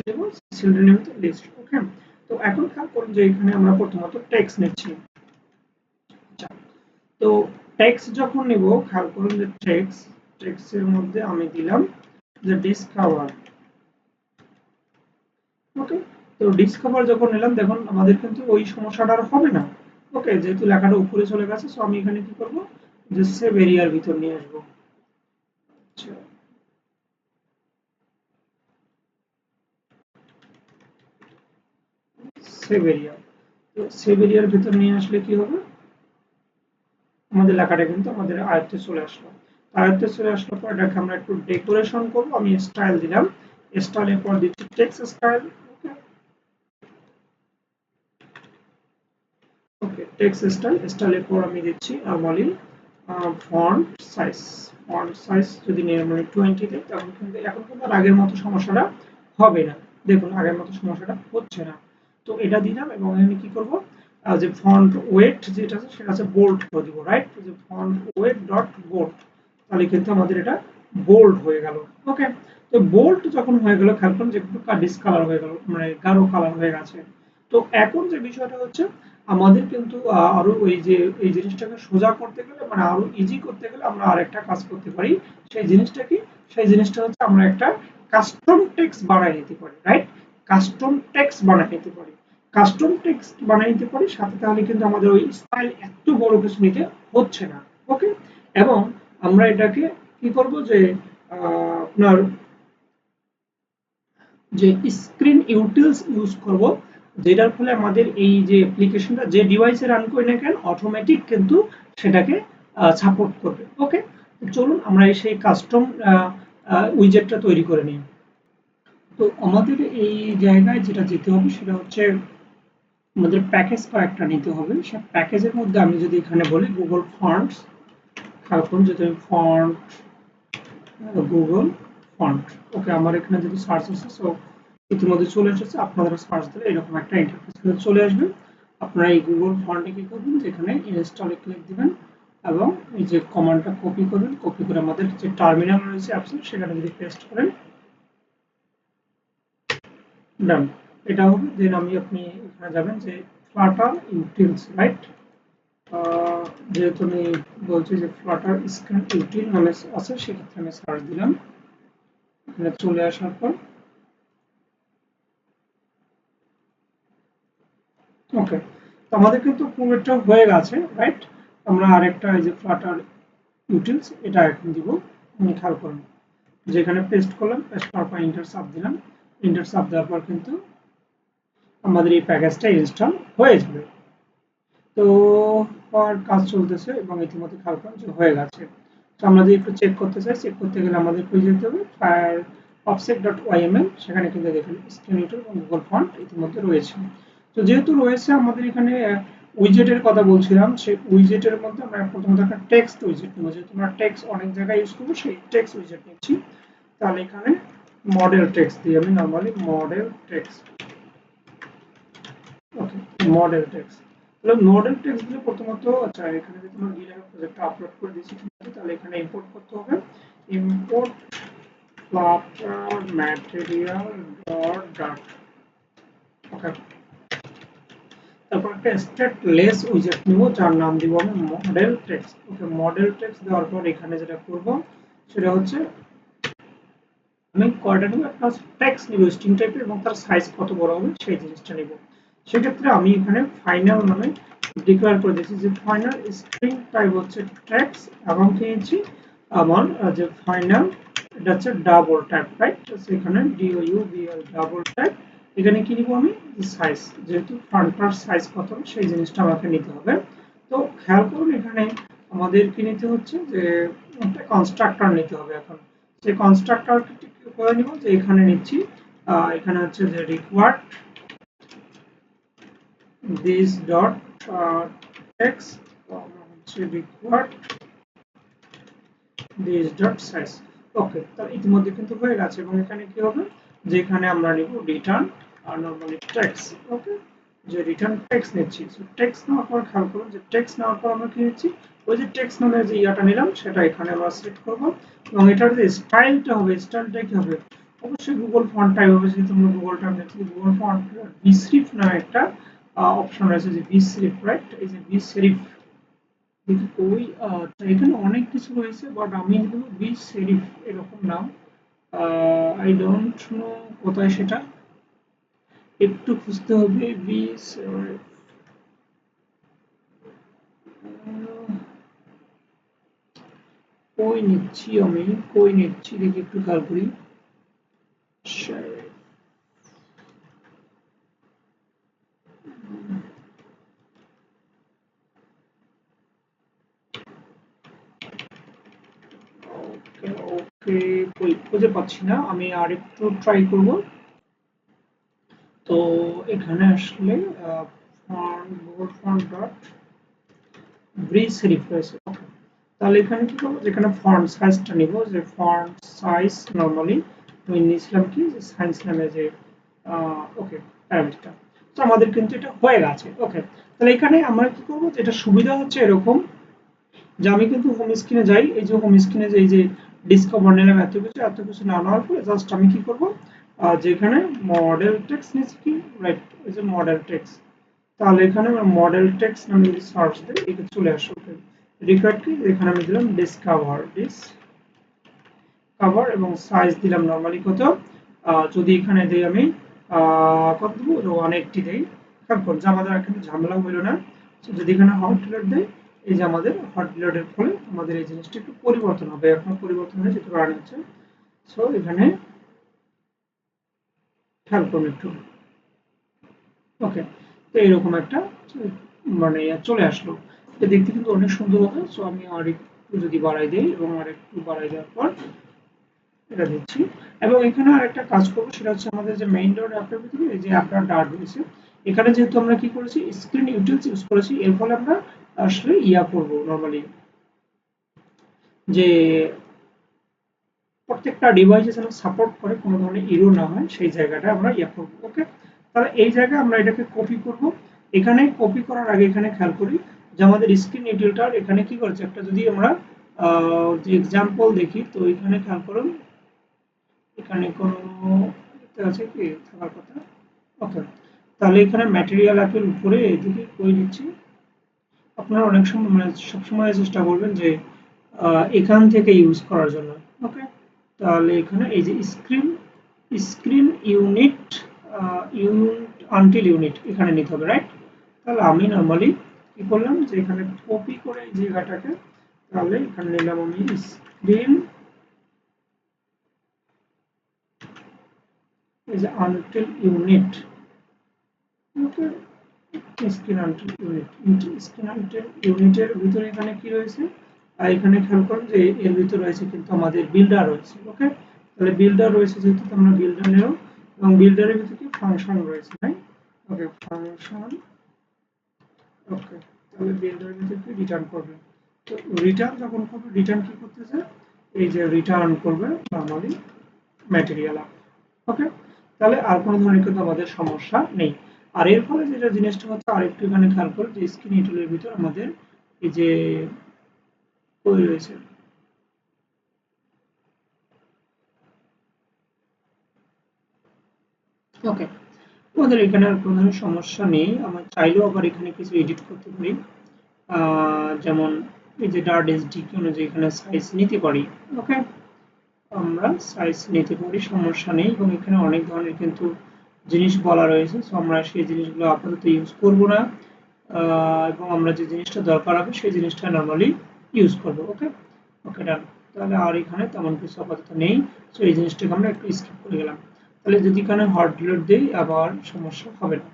নেব, চিলড্রেন এর লিস্ট। ওকে, তো এখন খেয়াল করুন যে এখানে আমরা প্রথমত টেক্সট নিচ্ছি। আচ্ছা, তো টেক্সট যখন নিব খেয়াল করুন যে টেক্সটের মধ্যে আমি দিলাম যে ডিসকভার। ওকে, তো ডিসকভার যখন নিলাম দেখুন আমাদের কিন্তু ওই সমস্যাটা আর হবে না। ওকে, যেহেতু লেখাটা উপরে চলে গেছে, সো আমি এখানে কি করব, যে সেভ এরিয়ার ভিতর নিয়ে আসবো। আচ্ছা, সেভ এরিয়া, তো সেভ এরিয়ার ভিতর নিয়ে আসলে কি হবে, আমাদের লেখাটা কিন্তু আমাদের আয়ত্তে চলে আসলো। আয়ত্তে চলে আসার পর এটাকে আমরা একটু ডেকোরেশন করব। আমি স্টাইল দিলাম, স্টাইলের পর দিচ্ছি টেক্সট স্টাইল। ওকে, টেক্সট স্টাইল, স্টাইলের পর আমি দিচ্ছি normally font size. Font size যদি নরমালি 20 দিই তখন কিন্তু এখন কিন্তু আর আগের মতো সমস্যাটা হবে না। দেখুন আগের মতো সমস্যাটা হচ্ছে না। তো এটা দিলাম এবং আমি কি করব, যে ফন্ট ওয়েট যেটা আছে সেটা আছে বোল্ড করে দিব, রাইট? যে ফন্ট ওয়েট ডট বোল্ড, তাহলে কিন্তু আমাদের এটা বোল্ড হয়ে গেল। ওকে, তো বোল্ড যখন হয়ে গেল খেয়াল করুন যে একটু ডিসকালার হয়ে গেল, মানে গাঢ় কালার হয়ে গেছে। তো এখন যে বিষয়টা হচ্ছে আমাদের কিন্তু আরো ওই যে এই জিনিসটাকে সোজা করতে গেলে, মানে আরো ইজি করতে গেলে আমরা আরেকটা কাজ করতে পারি। সেই জিনিসটা কি, সেই জিনিসটা হচ্ছে আমরা একটা কাস্টম টেক্সট বানাই নিতে পারি, রাইট? কাস্টম টেক্সট বানাই নিতে পারি, কাস্টম টেক্সট বানাই নিতে পারি সাথে, তাহলে কিন্তু আমাদের ওই স্টাইল এত বড় কিছু নিতে হচ্ছে না। ওকে, এবং আমরা এটাকে কি করব যে আপনার যে স্ক্রিন ইউটিলস ইউজ করব, যেটার ফলে আমাদের এই যে অ্যাপ্লিকেশনটা যে ডিভাইসে রান করি না কেন অটোমেটিক কিন্তু সেটাকে সাপোর্ট করবে। ওকে, চলুন আমরা সেই কাস্টম উইজেটটা তৈরি করে নিই। তো আমাদের এই জায়গায় যেটা যেতে হবে সেটা হচ্ছে আমাদের প্যাকেজ কয়েকটা নিতে হবে। সব প্যাকেজের মধ্যে আমি যদি এখানে বলি গুগল ফন্টস, এখন যদি ফন্ট গুগল ফন্ট, ওকে, আমার এখানে যদি সার্চ আছে, সো ইতিমধ্যে চলে এসেছে। আপনারা সার্চ দিলে এরকম একটা ইন্টারফেস চলে আসবে। আপনারা এই গুগল ফন্টে কি করবেন, যেখানে ইনস্টলে ক্লিক দিবেন এবং এই যে কমান্ডটা কপি করবেন, কপি করে আমাদের যে টার্মিনাল রয়েছে অ্যাপসের সেখানে যদি পেস্ট করেন, ডান, এটা হবে। দেন আপনি এখানে যাবেন যে ফ্লাটার ইউটিলস, রাইট? যেহেতু আমি বলছি যে ফ্লাটার স্ক্রিন ইউটিল নামে আছে, সেক্ষেত্রে আমি সার্চ দিলাম। এখানে চলে আসার পর ওকে, তো আমাদের কিন্তু পুরোটা হয়ে গেছে, রাইট? আমরা আরেকটা এই যে ফ্লাটার ইউটিলস এটা এখন দিব। খেয়াল করুন যেখানে পেস্ট করলাম, পেস্ট করার পর ইন্টার সাব দিলাম, ইন্টার সাব দেওয়ার পর কিন্তু আমাদের এই প্যাকেজটা ইনস্টল হয়ে যাবে। তো কাজ চলতেছে এবং ইতিমধ্যে খেয়াল করুন যে হয়ে গেছে। তো আমরা যদি একটু চেক করতে চাই, চেক করতে গেলে আমাদের পেয়ে যেতে হবে ফায়ার অফসেট ডট ওয়াইএমএল, সেখানে কিন্তু দেখুন স্ক্রিন ইউটিল এবং গুগল ফন্ট ইতিমধ্যে রয়েছে। তো যেহেতু রয়েছে আমাদের এখানে উইজেটের কথা বলছিলাম, সেই উইজেটের মধ্যে আমরা প্রথমত একটা টেক্সট উইজেট নেব, যেহেতু আমরা টেক্সট অনেক জায়গায় ইউজ করবো, সেই টেক্সট উইজেট নিচ্ছি। তাহলে এখানে মডেল টেক্সট দিই আমি, নরমালি মডেল টেক্সট। ওকে, মডেল টেক্সট। তাহলে মডেল টেক্সট দিলে প্রথমত, আচ্ছা এখানে যদি আমরা গিটহাব প্রজেক্টটা আপলোড করে দিয়েছি, তাহলে এখানে ইম্পোর্ট করতে হবে, ইম্পোর্ট ফ্লাটার ম্যাটেরিয়াল ডট ডাট। ওকে, তারপর একটা স্ট্যাটলেস উইজেট নিব, যার নাম দিব আমি মডেল টেক্সট। ওকে, মডেল টেক্সট দেওয়ার পর এখানে যেটা করব সেটা হচ্ছে আমি কয়টা নিব, একটা টেক্সট নিব স্ট্রিং টাইপের এবং তার সাইজ কত বড় হবে সেই জিনিসটা নিব। সেক্ষেত্রে আমি এখানে ফাইনাল নামে ডিক্লেয়ার করে দিয়েছি যে ফাইনাল স্ট্রিং টাইপ হচ্ছে টেক্সট এবং কি নিচ্ছি আমার যে ফাইনাল এটা হচ্ছে ডাবল টাইপ, রাইট? সেখানে DOUBL ডাবল টাইপ। এখানে কি নিব আমি, সাইজ, যেহেতু ফন্টটার সাইজ কত সেই জিনিসটা আমাকে নিতে হবে। তো খেয়াল করুন এখানে আমাদের কি নিতে হচ্ছে যে একটা কনস্ট্রাক্টর নিতে হবে। এখন যে কনস্ট্রাক্টর করে নিব, যে এখানে নিচ্ছি এখানে হচ্ছে যে রিকোয়ার্ড দিস ডট টেক্সট হচ্ছে রিকোয়ার্ড দিস ডট সাইজ। ওকে, তাহলে ইতিমধ্যে কিন্তু হয়ে গেছে এবং এখানে কি হবে যে এখানে আমরা নিব রিটার্ন আর নরমালি টেক্সট। ওকে, যে রিটার্ন টেক্সট নিচ্ছি। সো টেক্সট নেওয়ার পর খেয়াল করুন যে টেক্সট নেওয়ার পর আমরা কি নিচ্ছি, ওই যে টেক্সট নামে যে ইয়াটা নিলাম সেটা এখানে আমরা সেট করব এবং এটার যে স্টাইলটা হবে, স্টাইলটা কি হবে, অবশ্যই গুগল ফন্ট টাইপ হবে, যেহেতু আমরা গুগল টাইপ নিচ্ছি। গুগল ফন্ট বিসরিফ নামে একটা অপশন রয়েছে, যে বিসরিফ, রাইট? এই যে বিসরিফ, ওই এখানে অনেক কিছু রয়েছে বাট আমি এগুলো বি সেরিফ এরকম নাম, আই ডোন্ট নো কোথায় সেটা, একটু খুঁজতে হবে। বি সেরিফ, কই নিচ্ছি আমি, কই নিচ্ছি দেখি একটু খেয়াল করি। সেরিফ, ওকে ওকে, কই খুঁজে পাচ্ছি না, আমি আর একটু ট্রাই করব। তো এখানে আসলে ফন্ট, গুগল ফন্ট ডট ব্রি সেরিফ রয়েছে। ওকে, তাহলে এখানে কি করবো, যেখানে ফন্ট সাইজটা নিব, যে ফন্ট সাইজ নরমালি আমি নিয়েছিলাম কি, যে সাইন্স নামে যে ওকে প্যারামিটারটা। তো আমাদের কিন্তু এটা হয়ে গেছে। ওকে, তাহলে এখানে আমরা কি করবো, যেটা সুবিধা হচ্ছে এরকম, যে আমি কিন্তু হোম স্ক্রিনে যাই, এই যে হোম স্ক্রিনে যে এই যে ডিসকভার নিলাম, এত কিছু না নেওয়ার পরে জাস্ট আমি কি করবো, যেখানে মডেল টেক্সট নিচ্ছি কি, রাইট, এই যে মডেল টেক্সট। তাহলে এখানে আমরা মডেল টেক্সট নামে যদি সার্চ দিই এটা চলে আসবে। রিকোয়ার্ড কি, এখানে আমি দিলাম ডিসকভার এবং সাইজ দিলাম নরমালি কত, যদি এখানে দিই আমি কত দেবো, 180 দেই। খেয়াল করুন যে আমাদের এখানে ঝামেলা হইল না। যদি এখানে হট ডিলিট দেই, এই যে আমাদের হট ডিলিটের ফলে আমাদের এই জিনিসটা একটু পরিবর্তন হবে, এখন পরিবর্তন হয়ে যেতে রান হচ্ছে। সো এখানে খেয়াল করুন একটু। ওকে, তো এরকম একটা মানে চলে আসলো। এটা দেখতে কিন্তু অনেক সুন্দর হবে। সো আমি আর একটু যদি বাড়াই দিই এবং আর একটু বাড়াই দেওয়ার পর এটা দিচ্ছি। এবং এখানে আরেকটা কাজ করবো, সেটা হচ্ছে আমাদের যে মেইন ডট অ্যাপের ভিতরে এই যে অ্যাপটা ডার্ট রয়েছে, এখানে যেহেতু আমরা কি করেছি, স্ক্রিন ইউটিলস ইউজ করেছি, এর ফলে আমরা আসলে ইয়া করব নরমালি, যে প্রত্যেকটা ডিভাইসে যেন সাপোর্ট করে, কোনো ধরনের ইরো না হয় সেই জায়গাটা আমরা ইয়া করব। ওকে, তাহলে এই জায়গায় আমরা এটাকে কপি করব। এখানে কপি করার আগে এখানে খেয়াল করি যে আমাদের স্ক্রিন ইউটিলটার এখানে কি করেছে, একটা যদি আমরা যে এক্সাম্পল দেখি, তো এখানে খেয়াল করুন এখানে কোনো আছে কি থাকার কথা। ওকে, তাহলে এখানে ম্যাটেরিয়াল অ্যাপের উপরে এদিকে করে দিচ্ছি। আপনারা অনেক সময় মানে সবসময় চেষ্টা করবেন যে এখান থেকে ইউজ করার জন্য। ওকে, তাহলে এখানে এই যে screen screen unit until unit এখানে নিতে হবে, রাইট? তাহলে আমি নর্মালি কি করলাম, যে এখানে কপি করে এই জায়গাটাকে, তাহলে এখানে নিলাম আমি স্ক্রিন, এই যে until unit. Okay, screen until unit, screen until ইউনিটের ভিতরে এখানে কি রয়েছে, আর এখানে খেয়াল করুন যে এর ভিতরে রয়েছে কিন্তু আমাদের বিল্ডার রয়েছে। ওকে, তাহলে বিল্ডার রয়েছে যেহেতু আমরা বিল্ডার নেব এবং বিল্ডারের ভিতরে কি ফাংশন রয়েছে, রাইট? ওকে ফাংশন ওকে তাহলে বিল্ডার ভিতরে কি রিটার্ন করবে তো রিটার্ন যখন করবে রিটার্ন কি করতেছে এই যে রিটার্ন করবে নরমালি ম্যাটেরিয়াল ওকে তাহলে আর কোনো ধরনের কিন্তু আমাদের সমস্যা নেই আর এর ফলে যেটা জিনিসটা হচ্ছে আরেকটু এখানে খেয়াল করে যে স্ক্রিন ইটুলের ভিতর আমাদের এই যে কই রয়েছে ওকে আমাদের এখানে আর কোনো ধরনের সমস্যা নেই আমরা চাইলেও আবার এখানে কিছু এডিট করতে পারি যেমন এই যে ডার্ট এসডিকে অনুযায়ী এখানে সাইজ নিতে পারি ওকে আমরা সাইজ নিতে পারি সমস্যা নেই এবং এখানে অনেক ধরনের কিন্তু জিনিস বলা রয়েছে সো আমরা সেই জিনিসগুলো আপাতত ইউজ করব না এবং আমরা যে জিনিসটা দরকার হবে সেই জিনিসটা নরমালি ইউজ করব ওকে ওকে ডান তাহলে আর এখানে তেমন কিছু আপাতত নেই সো এই জিনিসটাকে আমরা একটু স্কিপ করে গেলাম তাহলে যদি এখানে হট ডিলিট দেই আবার সমস্যা হবে না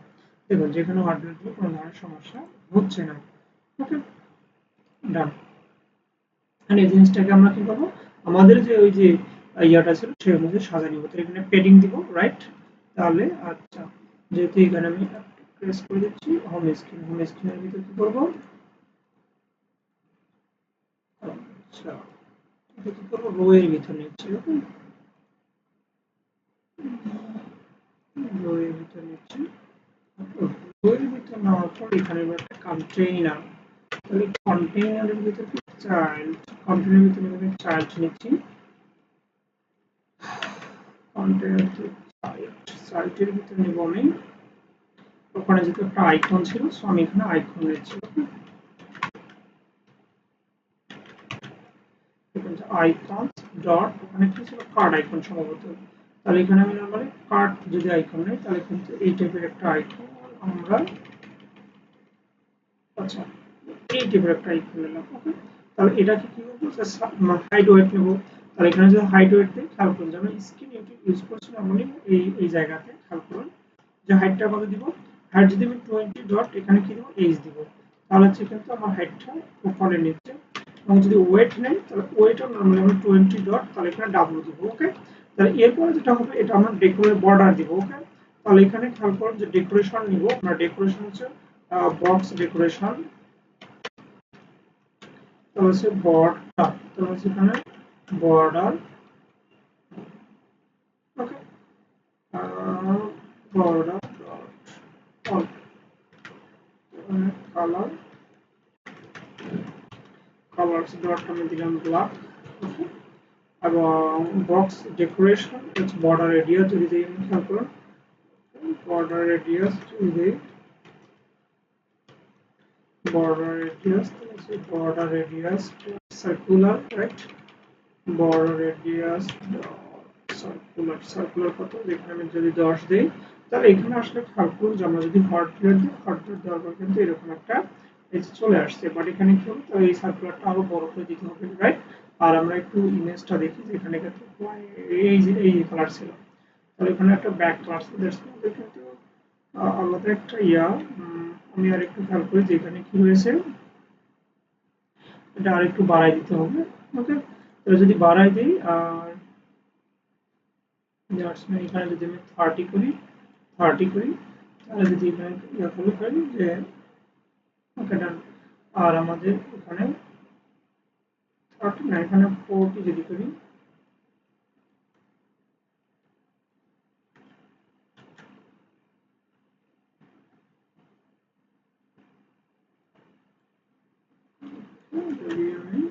দেখুন যেখানে হট ডিলিট দিলে কোনো ধরনের সমস্যা হচ্ছে না ওকে ডান আর এই জিনিসটাকে আমরা কি করবো আমাদের যে ওই যে ইয়াটা ছিল সেই অনুযায়ী সাজিয়ে নিব তো এখানে পেডিং দিব রাইট তাহলে আচ্ছা যেহেতু এখানে আমি প্রেস করে দিচ্ছি হোম স্ক্রিনের ভিতরে কি করবো আচ্ছা এটা কি করবো রো এর ভিতরে নিচ্ছি ওকে রো এর ভিতরে নিচ্ছি রো এর ভিতরে নেওয়ার পর এখানে একটা কন্টেইনার তাহলে কন্টেইনারের ভিতরে কি চাইল্ড কন্টেইনারের ভিতরে আমি চাইল্ড নিচ্ছি কন্টেইনার সাইটের ভিতরে নেব আমি ওখানে যেহেতু একটা আইকন ছিল সো আমি এখানে আইকন নিচ্ছি আইকন ডট ওখানে কি ছিল কার্ড আইকন সম্ভবত তাহলে এখানে আমি নরমালি কার্ড যদি আইকন নেই তাহলে কিন্তু এই টাইপের একটা আইকন আমরা আচ্ছা এই টাইপের একটা আইকন নিলাম ওকে তাহলে এটাকে কি করবো হাইড ওয়েট নেব তাহলে এখানে যদি হাইড ওয়েট দিই খেয়াল করুন যে আমি স্ক্রিন ইউজ করছি নরমালি এই জায়গাতে খেয়াল করুন যে হাইটটা কত দিব হাইট যদি আমি 20 ডট এখানে কি দেব এইচ দিব তাহলে হচ্ছে কিন্তু আমার হাইটটা উপরে নিচ্ছে এবং যদি ওয়েট নেই তাহলে ওয়েটও নরমালি আমরা 20 ডট তাহলে এখানে ডাব্লিউ দিব ওকে তাহলে এরপরে যেটা হবে এটা আমরা ডেকোরেট বর্ডার দিব ওকে তাহলে এখানে খেয়াল করুন যে ডেকোরেশন নিব আমরা ডেকোরেশন হচ্ছে বক্স ডেকোরেশন তাহলে হচ্ছে বর্ডার তাহলে হচ্ছে এখানে border okay border dot colour colours dot আমি দিলাম ব্ল্যাক এবং বক্স ডেকোরেশন হচ্ছে বর্ডার রেডিয়াস যদি দিই খেয়াল করুন বর্ডার রেডিয়াস যদি border radius circular right border radius circular কত যেখানে আমি যদি 10 দেই তাহলে এখানে আসলে খেয়াল করুন যে আমরা যদি হট প্লেট দিই হট প্লেট দেওয়ার পর কিন্তু এরকম একটা পেজ চলে আসছে বাট এখানে কি হবে তো এই সার্কুলারটা আরো বড় করে দিতে হবে রাইট আর আমরা একটু ইমেজটা দেখি যেখানে কিন্তু এই কালার ছিল তাহলে এখানে একটা ব্যাক কালার ছিল দ্যাটস কিন্তু আলাদা একটা আমি আর একটু খেয়াল করি যে এখানে কি হয়েছে এটা আরেকটু বাড়াই দিতে হবে ওকে তাহলে যদি বাড়াই দেই আর এখানে যদি আমি 30 করি তাহলে যদি এখানে ফলো করি যে ওকে ডান আর আমাদের এখানে 30 না এখানে 40 যদি করি যদি আমি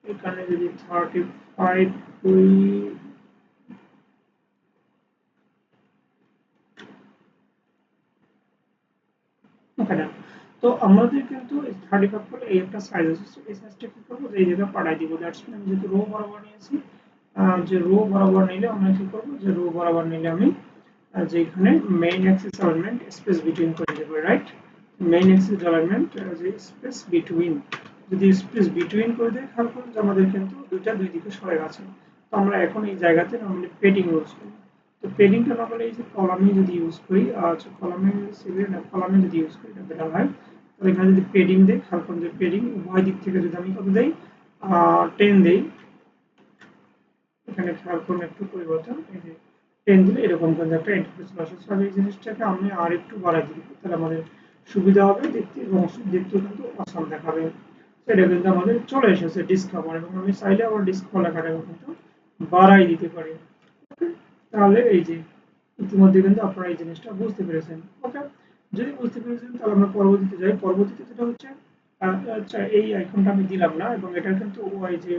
এখানে যদি 35 করি ওকে ডান তো আমাদের কিন্তু 35 করলে এই একটা সাইজ আছে এই সাইজটা কি করবো এই জায়গায় পাঠাই দিব দ্যাটস মিন আমি যেহেতু রো বরাবর নিয়েছি যে রো বরাবর নিলে আমরা কি করবো যে রো বরাবর নিলে আমি যে এখানে main Axis element space between করে দেব রাইট মেইন অ্যাক্সিস এলিমেন্ট যে স্পেস বিটুইন যদি স্পেস বিটুইন করে দেই খেয়াল করুন যে আমাদের কিন্তু দুইটা দুই দিকে সরে গেছে তো আমরা এখন এই জায়গাতে নরমালি পেডিং ইউজ করি তো পেডিংটা নরমালি এই যে কলামে যদি ইউজ করি আচ্ছা কলামে সিভিল না কলামে যদি ইউজ করি এটা বেটার হয় তো এখানে যদি পেডিং দেই খেয়াল করুন যে পেডিং উভয় দিক থেকে যদি আমি কত দেই 10 দেই এখানে খেয়াল করুন একটু পরিবর্তন, এই যে 10 দিলে এরকম কিন্তু একটা ইন্টারফেস চলে আসে। এই জিনিসটাকে আমি আর একটু বাড়াই দিই, তাহলে আমাদের সুবিধা হবে দেখতে এবং দেখতেও কিন্তু অসাম দেখাবে। সেটা কিন্তু আমাদের চলে এসেছে ডিসকভার, এবং আমি চাইলে আবার ডিসকভার লেখাটাকে কিন্তু বাড়াই দিতে পারি। তাহলে এই যে ইতিমধ্যে কিন্তু আপনারা এই জিনিসটা বুঝতে পেরেছেন। ওকে, যদি বুঝতে পেরেছেন তাহলে আমরা পরবর্তীতে যাই। পরবর্তীতে যেটা হচ্ছে আচ্ছা, এই আইকনটা আমি দিলাম না, এবং এটা কিন্তু ওই যে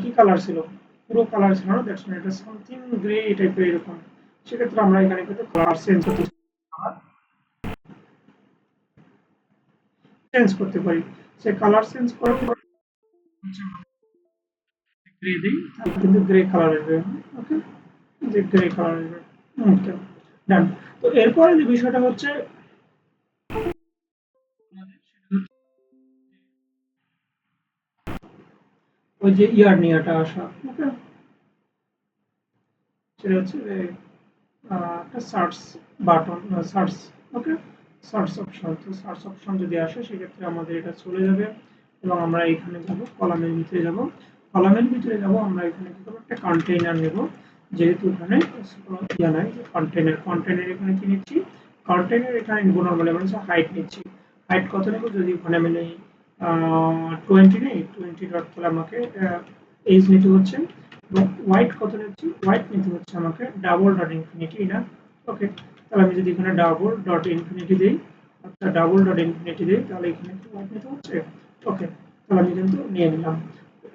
কি কালার ছিল, পুরো কালার ছিল না, দ্যাটস মিন এটা সামথিং গ্রে টাইপের এরকম। সেক্ষেত্রে আমরা এখানে কিন্তু কালার চেঞ্জ করতে পারি। সে কালার চেঞ্জ করার পর গ্রে দিই, তাহলে কিন্তু গ্রে কালার আসবে। ওকে, যে গ্রে কালার আসবে। ওকে, ডান। তো এরপরে যে বিষয়টা হচ্ছে ওই যে ইয়ার নিয়াটা আসা। ওকে, সেটা হচ্ছে যে একটা সার্চ বাটন, সার্চ। ওকে, সার্চ অপশন। তো সার্চ অপশন যদি আসে সেক্ষেত্রে আমাদের এটা চলে যাবে, এবং আমরা এখানে যাব কলামের ভিতরে যাব। কলামের ভিতরে যাব আমরা এখানে কি করব, একটা কন্টেইনার নেব, যেহেতু এখানে কোনো ইয়া নাই, কন্টেইনার কন্টেইনার এখানে কি নিচ্ছি, কন্টেইনার এখানে নিব নরমালি আমরা হাইট নিচ্ছি। হাইট কত নেব, যদি ওখানে আমি নেই 20 নেই, 20 ডট, তাহলে আমাকে এইজ নিতে হচ্ছে। এবং হোয়াইট কত নিচ্ছি, হোয়াইট নিতে হচ্ছে আমাকে ডাবল ডট ইনফিনিটি না। ওকে, তাহলে আমি যদি এখানে ডাবল ডট ইনফিনিটি দিই, অর্থাৎ ডাবল ডট ইনফিনিটি দিই, তাহলে এখানে কি হোয়াইট নিতে হচ্ছে। ওকে, তাহলে আমি কিন্তু নিয়ে নিলাম।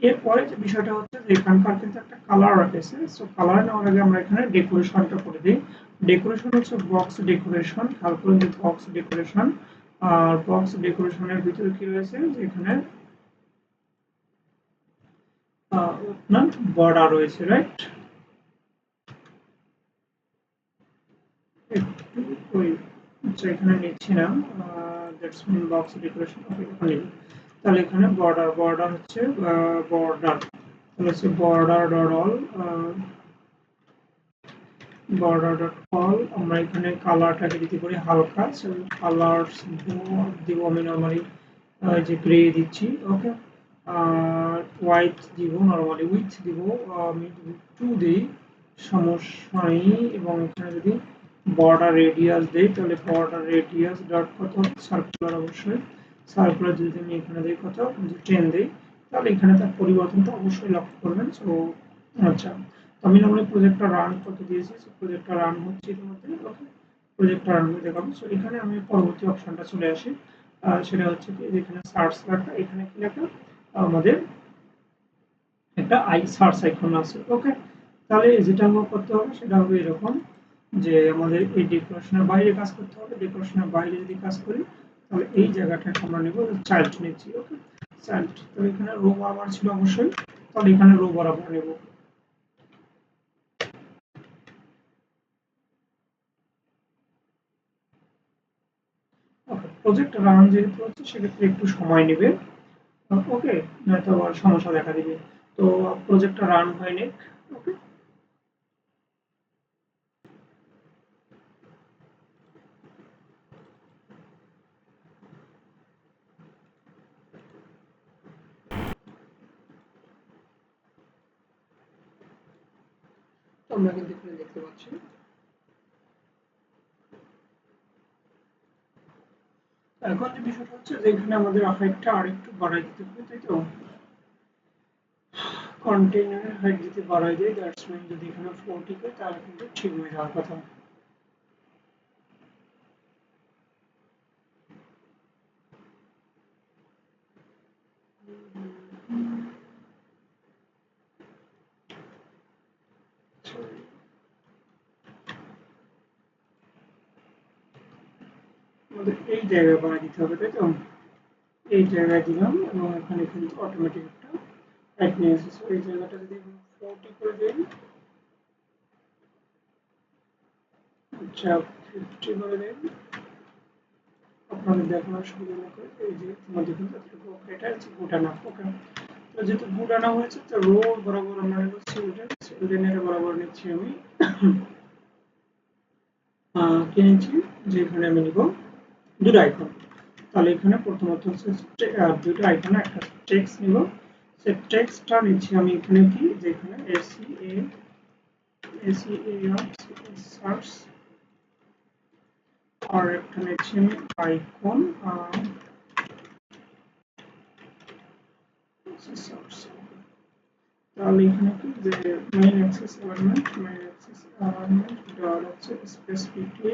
এরপরে যে বিষয়টা হচ্ছে যে এখানকার কিন্তু একটা কালার রয়েছে। সো কালার নেওয়ার আগে আমরা এখানে ডেকোরেশনটা করে দিই। ডেকোরেশন হচ্ছে বক্স ডেকোরেশন, খেয়াল করুন যে বক্স ডেকোরেশন। আর বক্স ডেকোরেশনের ভিতরে কি রয়েছে, যে এখানে আপনার বর্ডার রয়েছে, রাইট। একটু ওই, আচ্ছা এখানে নিচ্ছি না, দ্যাটস মিন বক্স ডেকোরেশন। ওকে, ওখানে তাহলে এখানে বর্ডার, বর্ডার হচ্ছে বর্ডার, তাহলে হচ্ছে border dot all, border dot all. আমরা এখানে কালারটাকে দিতে পারি হালকা, কালার দিব আমি নর্মালি যে গ্রে দিচ্ছি। ওকে, আর হোয়াইট দিব নর্মালি, উইথ দিব আমি 2 দিই, সমস্যা নেই। এবং এখানে যদি বর্ডার রেডিয়াস দেই, তাহলে বর্ডার রেডিয়াস ডট কত, সার্কুলার অবশ্যই, সার্কুলার যদি আমি এখানে দিই কত, 10 দিই, তাহলে এখানে তার পরিবর্তনটা অবশ্যই লক্ষ্য করবেন। সো আচ্ছা, তো আমি নর্মালি প্রজেক্টটা রান করতে দিয়েছি, সো প্রজেক্টটা রান হচ্ছে ইতিমধ্যে। ওকে, প্রজেক্টটা রান হয়ে দেখাবো। সো এখানে আমি পরবর্তী অপশনটা চলে আসি, সেটা হচ্ছে কি, যেখানে সার্চ লেখা, এখানে কি লেখা, আমাদের একটা সার্চ আইকন আছে। ওকে, তাহলে যেটা আমরা করতে হবে সেটা হবে এরকম, যে আমাদের এই ডেকোরেশনের বাইরে কাজ করতে হবে। ডেকোরেশনের বাইরে যদি কাজ করি, তাহলে এই জায়গাটাকে আমরা নেব চাইল্ড নিচ্ছি। ওকে, চাইল্ড, তাহলে এখানে রো বরাবর ছিল অবশ্যই, তাহলে এখানে রো বরাবর নেব। ওকে, প্রজেক্ট রান যেহেতু হচ্ছে সেক্ষেত্রে একটু সময় নেবে। ওকে, নয়তো আবার সমস্যা দেখা দিবে। তো প্রজেক্টটা রান হয়নি। ওকে, তো আমরা কিন্তু এখানে দেখতে পাচ্ছি। এখন যে বিষয়টা হচ্ছে যে এখানে আমাদের হাইটটা আরেকটু বাড়াই দিতে হবে, তাই তো। কন্টেইনারের হাইট যদি বাড়াই দেয়, দ্যাটস মিন যদি এখানে 40 হয় তাহলে কিন্তু ঠিক হয়ে যাওয়ার কথা। আমাদের এই জায়গায় বাড়াই দিতে হবে, তাই তো। এই জায়গায় দিলাম, এবং এখানে কিন্তু অটোমেটিক একটা হাইট নিয়ে এসেছে। এই জায়গাটা যদি 40 করে দেই, আচ্ছা 50 করে দেই, আপনাদের দেখানোর সুবিধা মতো এই যে তোমাদের কিন্তু এতটুকু। ওকে, এটা হচ্ছে গুড এনাফ। ওকে, তো যেহেতু গুড এনাফ হয়েছে, তো রো বরাবর আমরা নেব চিলড্রেনের বরাবর নিচ্ছি আমি কি নিচ্ছি, যে এখানে আমি নিব দুটো আইকন। তাহলে এখানে প্রথমত হচ্ছে দুটো আইকনে একটা টেক্সট নিব। সে টেক্সটটা নিচ্ছি আমি এখানে কি যেখানে সার্চ আর একটা নিচ্ছি আমি আইকন সার্চ তাহলে এখানে কি যে মেইন অ্যাক্সেস এলিমেন্ট ডট হচ্ছে স্পেসিফিকলি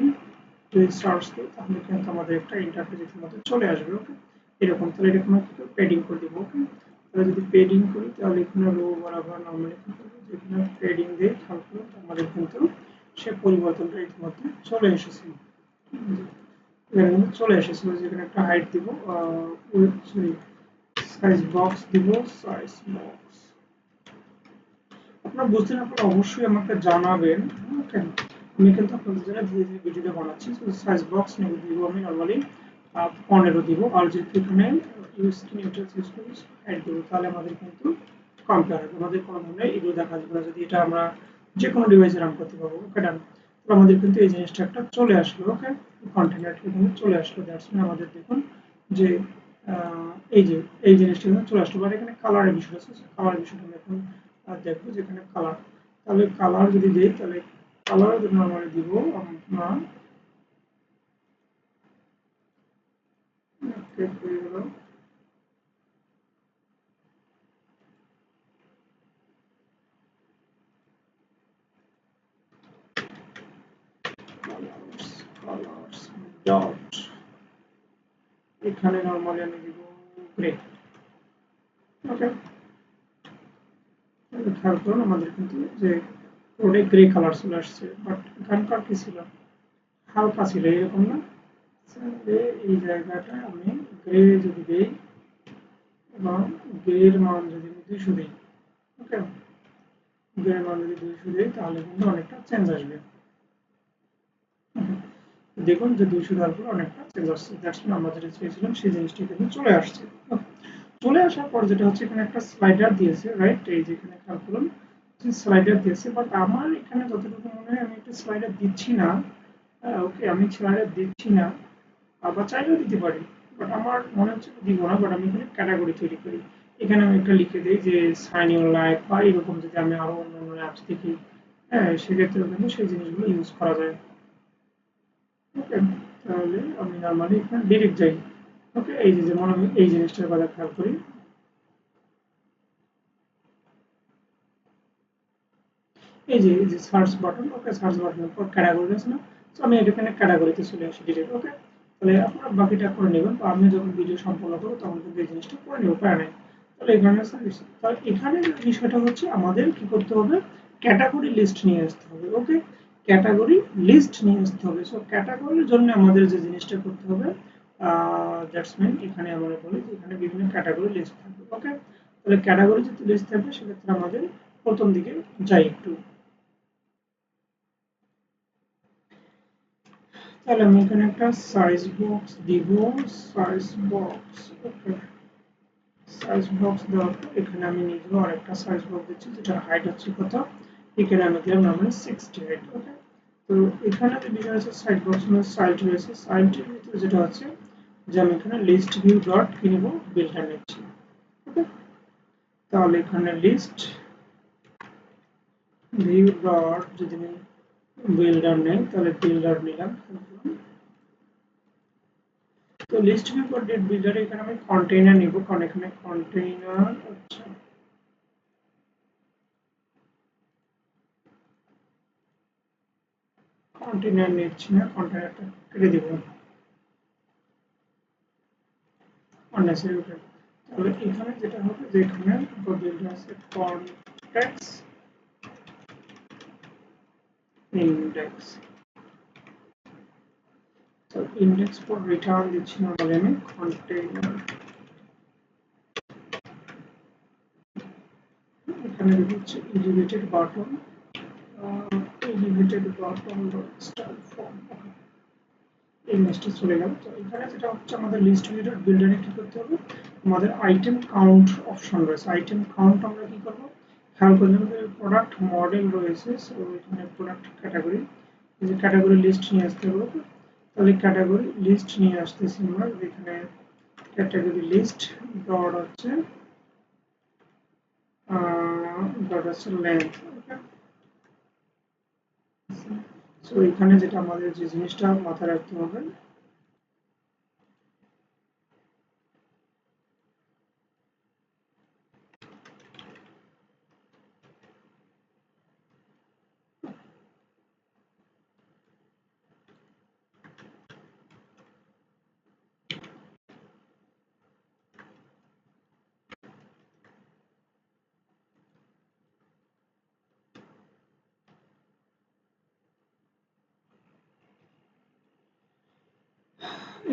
যদি সার্চ দিই তাহলে কিন্তু আমাদের একটা ইন্টারফেসের মধ্যে চলে আসবে ওকে এরকম তাহলে এরকম একটু পেডিং করে দিব ওকে তাহলে যদি পেডিং করি তাহলে এখানে রো বরাবর নরমালি কি করব যেখানে পেডিং দিয়ে খেয়াল করলে আমাদের কিন্তু সে পরিবর্তনটা ইতিমধ্যে চলে এসেছে এখানে কিন্তু চলে এসেছিল যেখানে একটা হাইট দিব সরি সাইজ বক্স দিব সাইজ বক্স আপনারা বুঝতে না পারলে অবশ্যই আমাকে জানাবেন ওকে আমি কিন্তু আপনাদের জন্য ধীরে ধীরে ভিডিওটা বানাচ্ছি তো সাইজ বক্স নেব দিব আমি নরমালি 15 দিব আর যেহেতু এখানে ইউজ স্ক্রিন ইন্টারফেস ইউজ করি হাইট দেব তাহলে আমাদের কিন্তু কম্পেয়ার হবে আমাদের কোনো ধরনের এগুলো দেখা যাবে না যদি এটা আমরা যে কোনো ডিভাইসে রান করতে পারবো ওকে ডান তো আমাদের কিন্তু এই জিনিসটা একটা চলে আসলো ওকে কন্টেনারটা কিন্তু চলে আসলো দ্যাটস মিন আমাদের দেখুন যে এই যে এই জিনিসটা কিন্তু চলে আসলো বাট এখানে কালারের বিষয় আছে কালারের বিষয়টা আমি এখন দেখবো যেখানে কালার তাহলে কালার যদি দেই তাহলে কালার যদি আমরা দিব আমরা কালার্স ডট এখানে নরমালি আমি দিব গ্রে ওকে খেয়াল করুন আমাদের কিন্তু যে রোডে গ্রে কালার চলে আসছে বাট এখানকার কি ছিল হালকা ছিল এরকম না এই জায়গাটা আমি গ্রে যদি দিই এবং গ্রের মান যদি আমি 200 দিই ওকে গ্রের মান যদি 200 দিই তাহলে কিন্তু অনেকটা চেঞ্জ আসবে দেখুন যে 200 দেওয়ার পর অনেকটা চেঞ্জ আসছে দ্যাটস মিন আমরা যেটা চেয়েছিলাম সেই জিনিসটা কিন্তু চলে আসছে চলে আসার পর যেটা হচ্ছে এখানে একটা স্লাইডার দিয়েছে রাইট এই যে এখানে খেয়াল করুন যে স্লাইডার দিয়েছে বাট আমার এখানে যতটুকু মনে হয় আমি একটা স্লাইডার দিচ্ছি না ওকে আমি স্লাইডার দিচ্ছি না আবার চাইলেও দিতে পারি বাট আমার মনে হচ্ছে দিব না বাট আমি এখানে ক্যাটাগরি তৈরি করি এখানে আমি একটা লিখে দিই যে সাইন ইউর লাইফ বা এরকম যদি আমি আরো অন্য অ্যাপস দেখি হ্যাঁ সেক্ষেত্রেও কিন্তু সেই জিনিসগুলো ইউজ করা যায় ওকে তাহলে আমি নরমালি এখানে ডিরেক্ট যাই ওকে এই যে যেমন আমি এই জিনিসটার কথা খেয়াল করি এই যে সার্চ বাটন ওকে সার্চ বাটনের পর ক্যাটাগরি আছে না তো আমি এখানে ক্যাটাগরিতে চলে আসি ডিরেক্ট ওকে তাহলে আপনারা বাকিটা করে নেবেন তো আমি যখন ভিডিও সম্পন্ন করবো তখন কিন্তু এই জিনিসটা করে নেবো প্যারা নেই তাহলে এখানে সার্ভিস তাহলে এখানে বিষয়টা হচ্ছে আমাদের কি করতে হবে ক্যাটাগরি লিস্ট নিয়ে আসতে হবে ওকে ক্যাটাগরি লিস্ট নিয়ে আসতে হবে সো ক্যাটাগরির জন্য আমাদের যে জিনিসটা করতে হবে দ্যাটস মিন এখানে আমরা বলি যে এখানে বিভিন্ন ক্যাটাগরি লিস্ট থাকবে ওকে তাহলে ক্যাটাগরি যদি লিস্ট থাকবে সেক্ষেত্রে আমাদের প্রথম দিকে যাই একটু তাহলে আমি এখানে একটা সাইজ বক্স দিব size box okay size box দেওয়ার পর এখানে আমি নিয়ে যাবো আর একটা সাইজ বক্স দিচ্ছি যেটা হাইট হচ্ছে কত এখানে আমি দিলাম নর্মালি 68 ওকে তো এখানে যে বিষয় আছে সাইড বক্স মানে সাইড রয়েছে সাইডের ভিতরে যেটা আছে যে আমি এখানে লিস্ট ভিউ ডট কি নিব বিল্ডার নিচ্ছি ওকে তাহলে এখানে লিস্ট ভিউ ডট যদি আমি বিল্ডার নেই তাহলে বিল্ডার নিলাম তো list view for date builder এখানে আমি কন্টেইনার নিব কারণ এখানে কন্টেইনার আচ্ছা কন্টেইনার নিচ্ছি না কন্টেইনারটা কেটে দিব আননেসেসারি ওকে তাহলে এখানে যেটা হবে যে এখানে বিল্ডার আছে কনটেক্স ইন্ডেক্স তো ইন্ডেক্স ফর রিটার্ন দিচ্ছি নরমালি আমি কন্টেইনার এখানে দিচ্ছি elevated button elevated button dot style form এই লিস্টে চলে গেল তো এখানে যেটা হচ্ছে আমাদের লিস্ট বিল্ডারে কি করতে হবে আমাদের আইটেম কাউন্ট অপশন রয়েছে আইটেম কাউন্ট আমরা কি করব খেয়াল করলে আমাদের প্রোডাক্ট মডেল রয়েছে সো এখানে প্রোডাক্ট ক্যাটাগরি এই যে ক্যাটাগরি লিস্ট নিয়ে আসতে হবে তাহলে ক্যাটাগরি লিস্ট নিয়ে আসতেছি আমরা এখানে ক্যাটাগরি লিস্ট ডট হচ্ছে দরকার হচ্ছে লেন্থ। ওকে, সো এখানে যেটা আমাদের যে জিনিসটা মাথায় রাখতে হবে,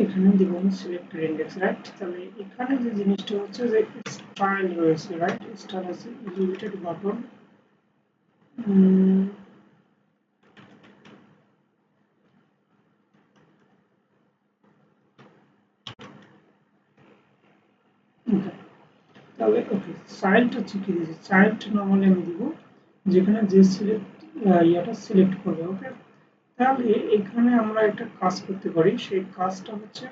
এখানে দিব সিলেক্ট ইন্ডেক্স, রাইট? তাহলে এখানে যে জিনিসটা হচ্ছে যে স্টাইল রয়েছে, রাইট? স্টাইল আছে, এলিভেটেড বাটন। তাহলে ওকে, চাইল্ড হচ্ছে কি দিয়েছে, চাইল্ড নর্মালি আমি দিব যেখানে যে সিলেক্ট ইয়াটা সিলেক্ট করবে। ওকে, তাহলে এখানে আমরা একটা কাজ করতে পারি, সেই কাজটা হচ্ছে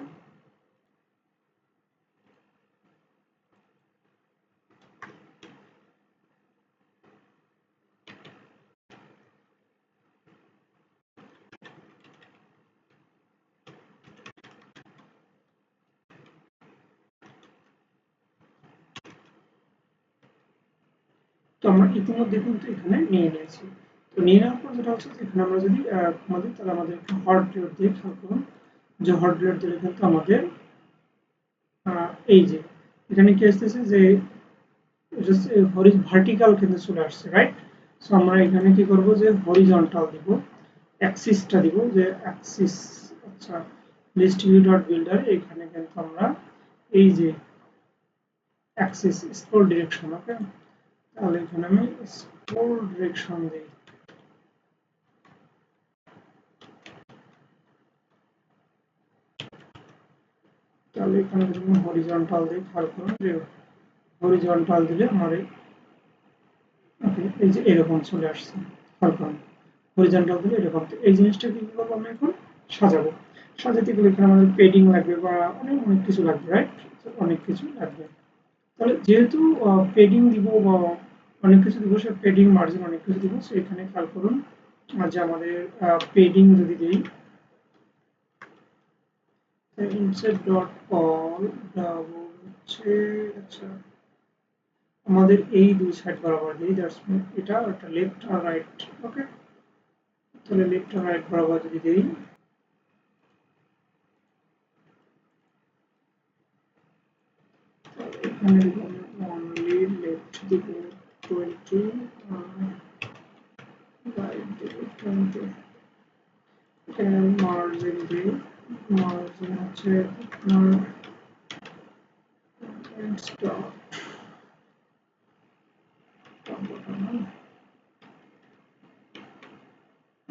তো আমরা ইতিমধ্যে কিন্তু এখানে নিয়ে নিয়েছি। তো নিয়ে নেওয়ার পর যেটা হচ্ছে যে এখানে আমরা যদি আমাদের, তাহলে আমাদের একটু হট লেয়ার দিয়ে খেয়াল করুন, যে হট লেয়ার দিলে কিন্তু আমাদের এই যে এখানে কি আসতেছে যে ভার্টিক্যাল কিন্তু চলে আসছে, রাইট? সো আমরা এখানে কি করব, যে হরিজন্টাল দিব, অ্যাক্সিসটা দিব, যে অ্যাক্সিস। আচ্ছা, লিস্ট ভিউ ডট বিল্ডার এখানে কিন্তু আমরা এই যে অ্যাক্সিস স্ক্রল ডিরেকশন। ওকে, তাহলে এখানে আমি স্ক্রল ডিরেকশন দিই। তাহলে এখানে যদি আমি হরিজন্টাল দিই, খেয়াল করুন যে হরিজন্টাল দিলে আমার ওকে এই যে এরকম চলে আসছে, খেয়াল করুন হরিজন্টাল দিলে এরকম। তো এই জিনিসটা কি করবো আমরা এখন, সাজাবো। সাজাতে গেলে এখানে আমাদের পেডিং লাগবে বা অনেক অনেক কিছু লাগবে, রাইট? অনেক কিছু লাগবে। তাহলে যেহেতু পেডিং দিব বা অনেক কিছু দিব, সে পেডিং মার্জিন অনেক কিছু দিব, সো এখানে খেয়াল করুন যে আমাদের পেডিং যদি দিই, ইনসেট ডট অল হচ্ছে, আচ্ছা আমাদের এই দুই সাইড বরাবর দিই, দ্যাটস মিন এটা একটা লেফট আর রাইট। ওকে, তাহলে লেফট আর রাইট বরাবর যদি দিই, এখানে দিব অনলি লেফট দিব 20, রাইট দিব 20। এখানে মার্জিন দিই, মার্জিন হচ্ছে আপনার স্টপ,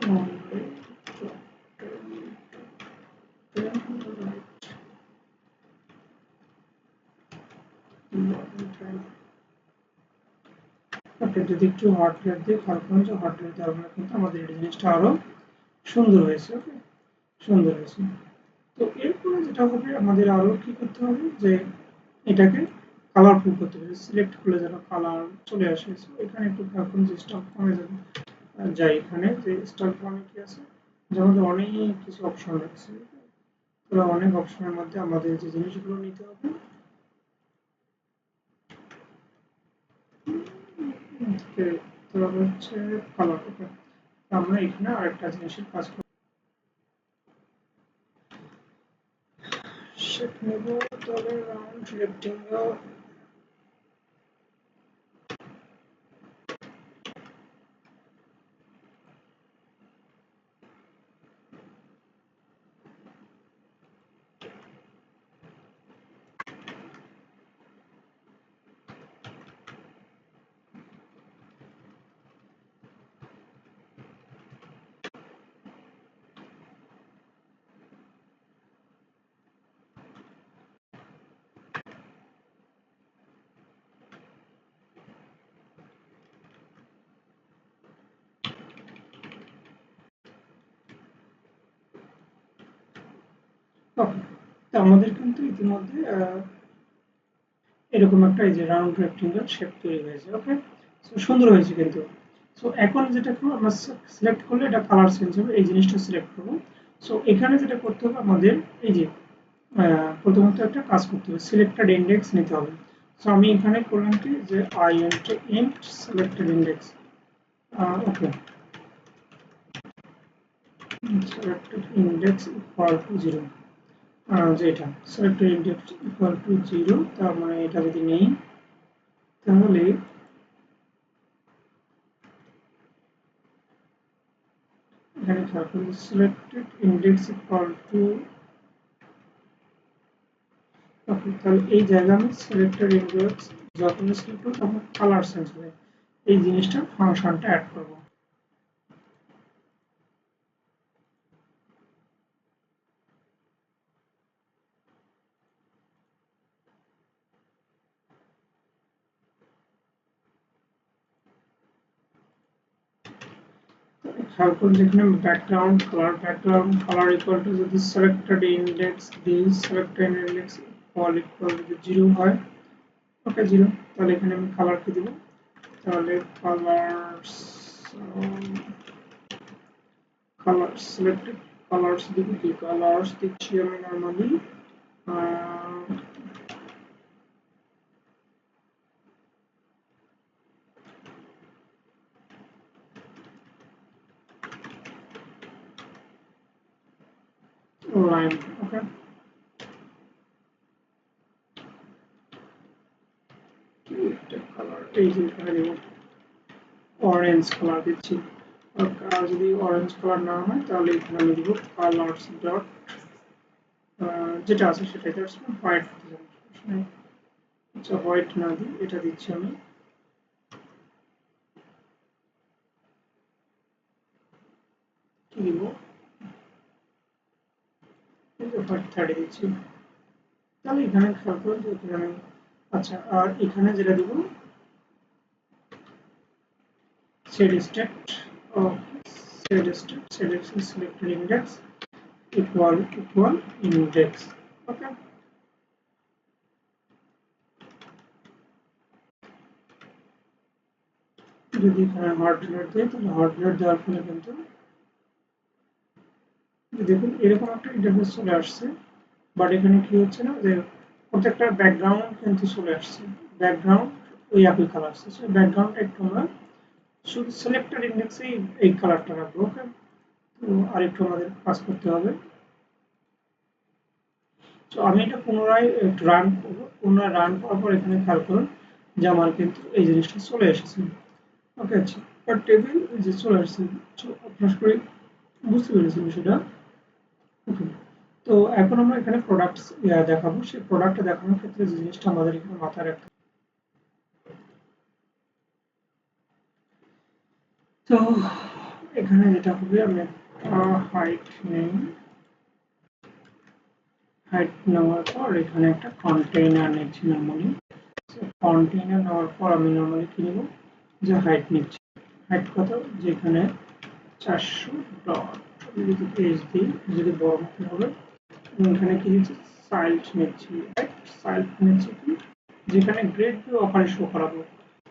অনলি ওকে, যদি একটু হট রেট দিয়ে খেয়াল করেন যে হট রেট দেওয়ার ফলে কিন্তু আমাদের এই জিনিসটা আরো সুন্দর হয়েছে। ওকে, সুন্দর হয়েছে। তো এরপরে যেটা হবে আমাদের আরো কি করতে হবে, যে এটাকে কালারফুল করতে হবে, সিলেক্ট করলে যেন কালার চলে আসে। সো এখানে একটু খেয়াল করুন যে স্টক ফর্মে যাবে, যাই এখানে যে স্টক ফর্মে কি আছে, যে আমাদের অনেক কিছু অপশন রয়েছে। তাহলে অনেক অপশনের মধ্যে আমাদের যে জিনিসগুলো নিতে হবে, তাহলে হচ্ছে কালার। ওকে, আমরা এখানে আরেকটা জিনিসের কাজ করব, শেপ নেব। তাহলে রাউন্ড রেক্টেঙ্গল, ওকে। তো আমাদের কিন্তু ইতিমধ্যে এরকম একটা এই যে রাউন্ড রেক্টেঙ্গেল শেপ তৈরি হয়েছে। ওকে, সো সুন্দর হয়েছে কিন্তু। সো এখন যেটা করবো আমরা সিলেক্ট করলে এটা কালার চেঞ্জ হবে, এই জিনিসটা সিলেক্ট করবো। সো এখানে যেটা করতে হবে আমাদের এই যে প্রথমত একটা কাজ করতে হবে, সিলেক্টেড ইন্ডেক্স নিতে হবে। সো আমি এখানে করলাম কি যে int selected index. Okay, selected index equal to 0, যেটা selected index equal to 0, তার মানে এটা যদি নেই তাহলে এখানে খেয়াল করুন selected index equal to, ওকে তাহলে এই জায়গায় আমি selected index যখন সিলেক্ট করব তখন কালার চেঞ্জ হবে, এই জিনিসটা ফাংশনটা অ্যাড করব। খেয়াল করুন যেখানে ব্যাকগ্রাউন্ড কালার ইকুয়াল টু যদি সিলেক্টেড ইন্ডেক্স দিই, সিলেক্টেড ইন্ডেক্স ইকুয়াল যদি 0 হয়, ওকে 0, তাহলে এখানে আমি কালার কি দিব, তাহলে কালারস, কালার সিলেক্টেড কালারস দিব, কি কালারস দিচ্ছি আমি নরমালি লাইন। ওকে, কালার এই যে এখানে দিব অরেঞ্জ কালার দিচ্ছি। আর যদি অরেঞ্জ কালার না হয় তাহলে এখানে আমি দিব কালারস ডট, যেটা আছে সেটাই, দ্যাটস হোয়াইট। আচ্ছা হোয়াইট না দিই, এটা দিচ্ছি আমি, কি দিব, হোয়াইট 30 দিচ্ছি। তাহলে এখানে খেয়াল করুন যে এখানে আমি, আচ্ছা আর এখানে যেটা দিব set state, selected index equal index। ওকে, যদি এখানে হট ডিলেট দেয় তাহলে হট ডিলেট দেওয়ার ফলে কিন্তু দেখুন এরকম একটা ইন্টারফেস চলে আসছে, বাট এখানে কি হচ্ছে না যে প্রত্যেকটা ব্যাকগ্রাউন্ড কিন্তু চলে আসছে, ব্যাকগ্রাউন্ড ওই একই কালার আসছে। সেই ব্যাকগ্রাউন্ডটা একটু আমরা শুধু সিলেক্টেড ইন্ডেক্সেই এই কালারটা রাখবো। ওকে, তো আরেকটু আমাদের কাজ করতে হবে। তো আমি এটা পুনরায় রান করবো, পুনরায় রান করার পর এখানে খেয়াল করুন যে আমার কিন্তু এই জিনিসটা চলে এসেছে। ওকে, আচ্ছা আর টেবিল যে চলে আসছে, আপনার করে বুঝতে পেরেছি বিষয়টা। ওকে, তো এখন আমরা এখানে প্রোডাক্টস দেখাবো, সেই প্রোডাক্টটা দেখানোর ক্ষেত্রে যে জিনিসটা আমাদের এখানে মাথায় রাখতে, তো এখানে যেটা হবে আমি হাইট নেই, হাইট নেওয়ার পর এখানে একটা কন্টেইনার নিচ্ছি নর্মালি। কন্টেইনার নেওয়ার পর আমি নর্মালি কি নেব, যে হাইট নিচ্ছি, হাইট কত, যেখানে 400 ডট, যদি পেজ দিই যদি বড় হতে হবে, এখানে কি দিচ্ছি সাইল্ড নিচ্ছি, রাইট সাইল্ড নিচ্ছি কি, যেখানে গ্রেড ভিউ ওখানে শো করাবো,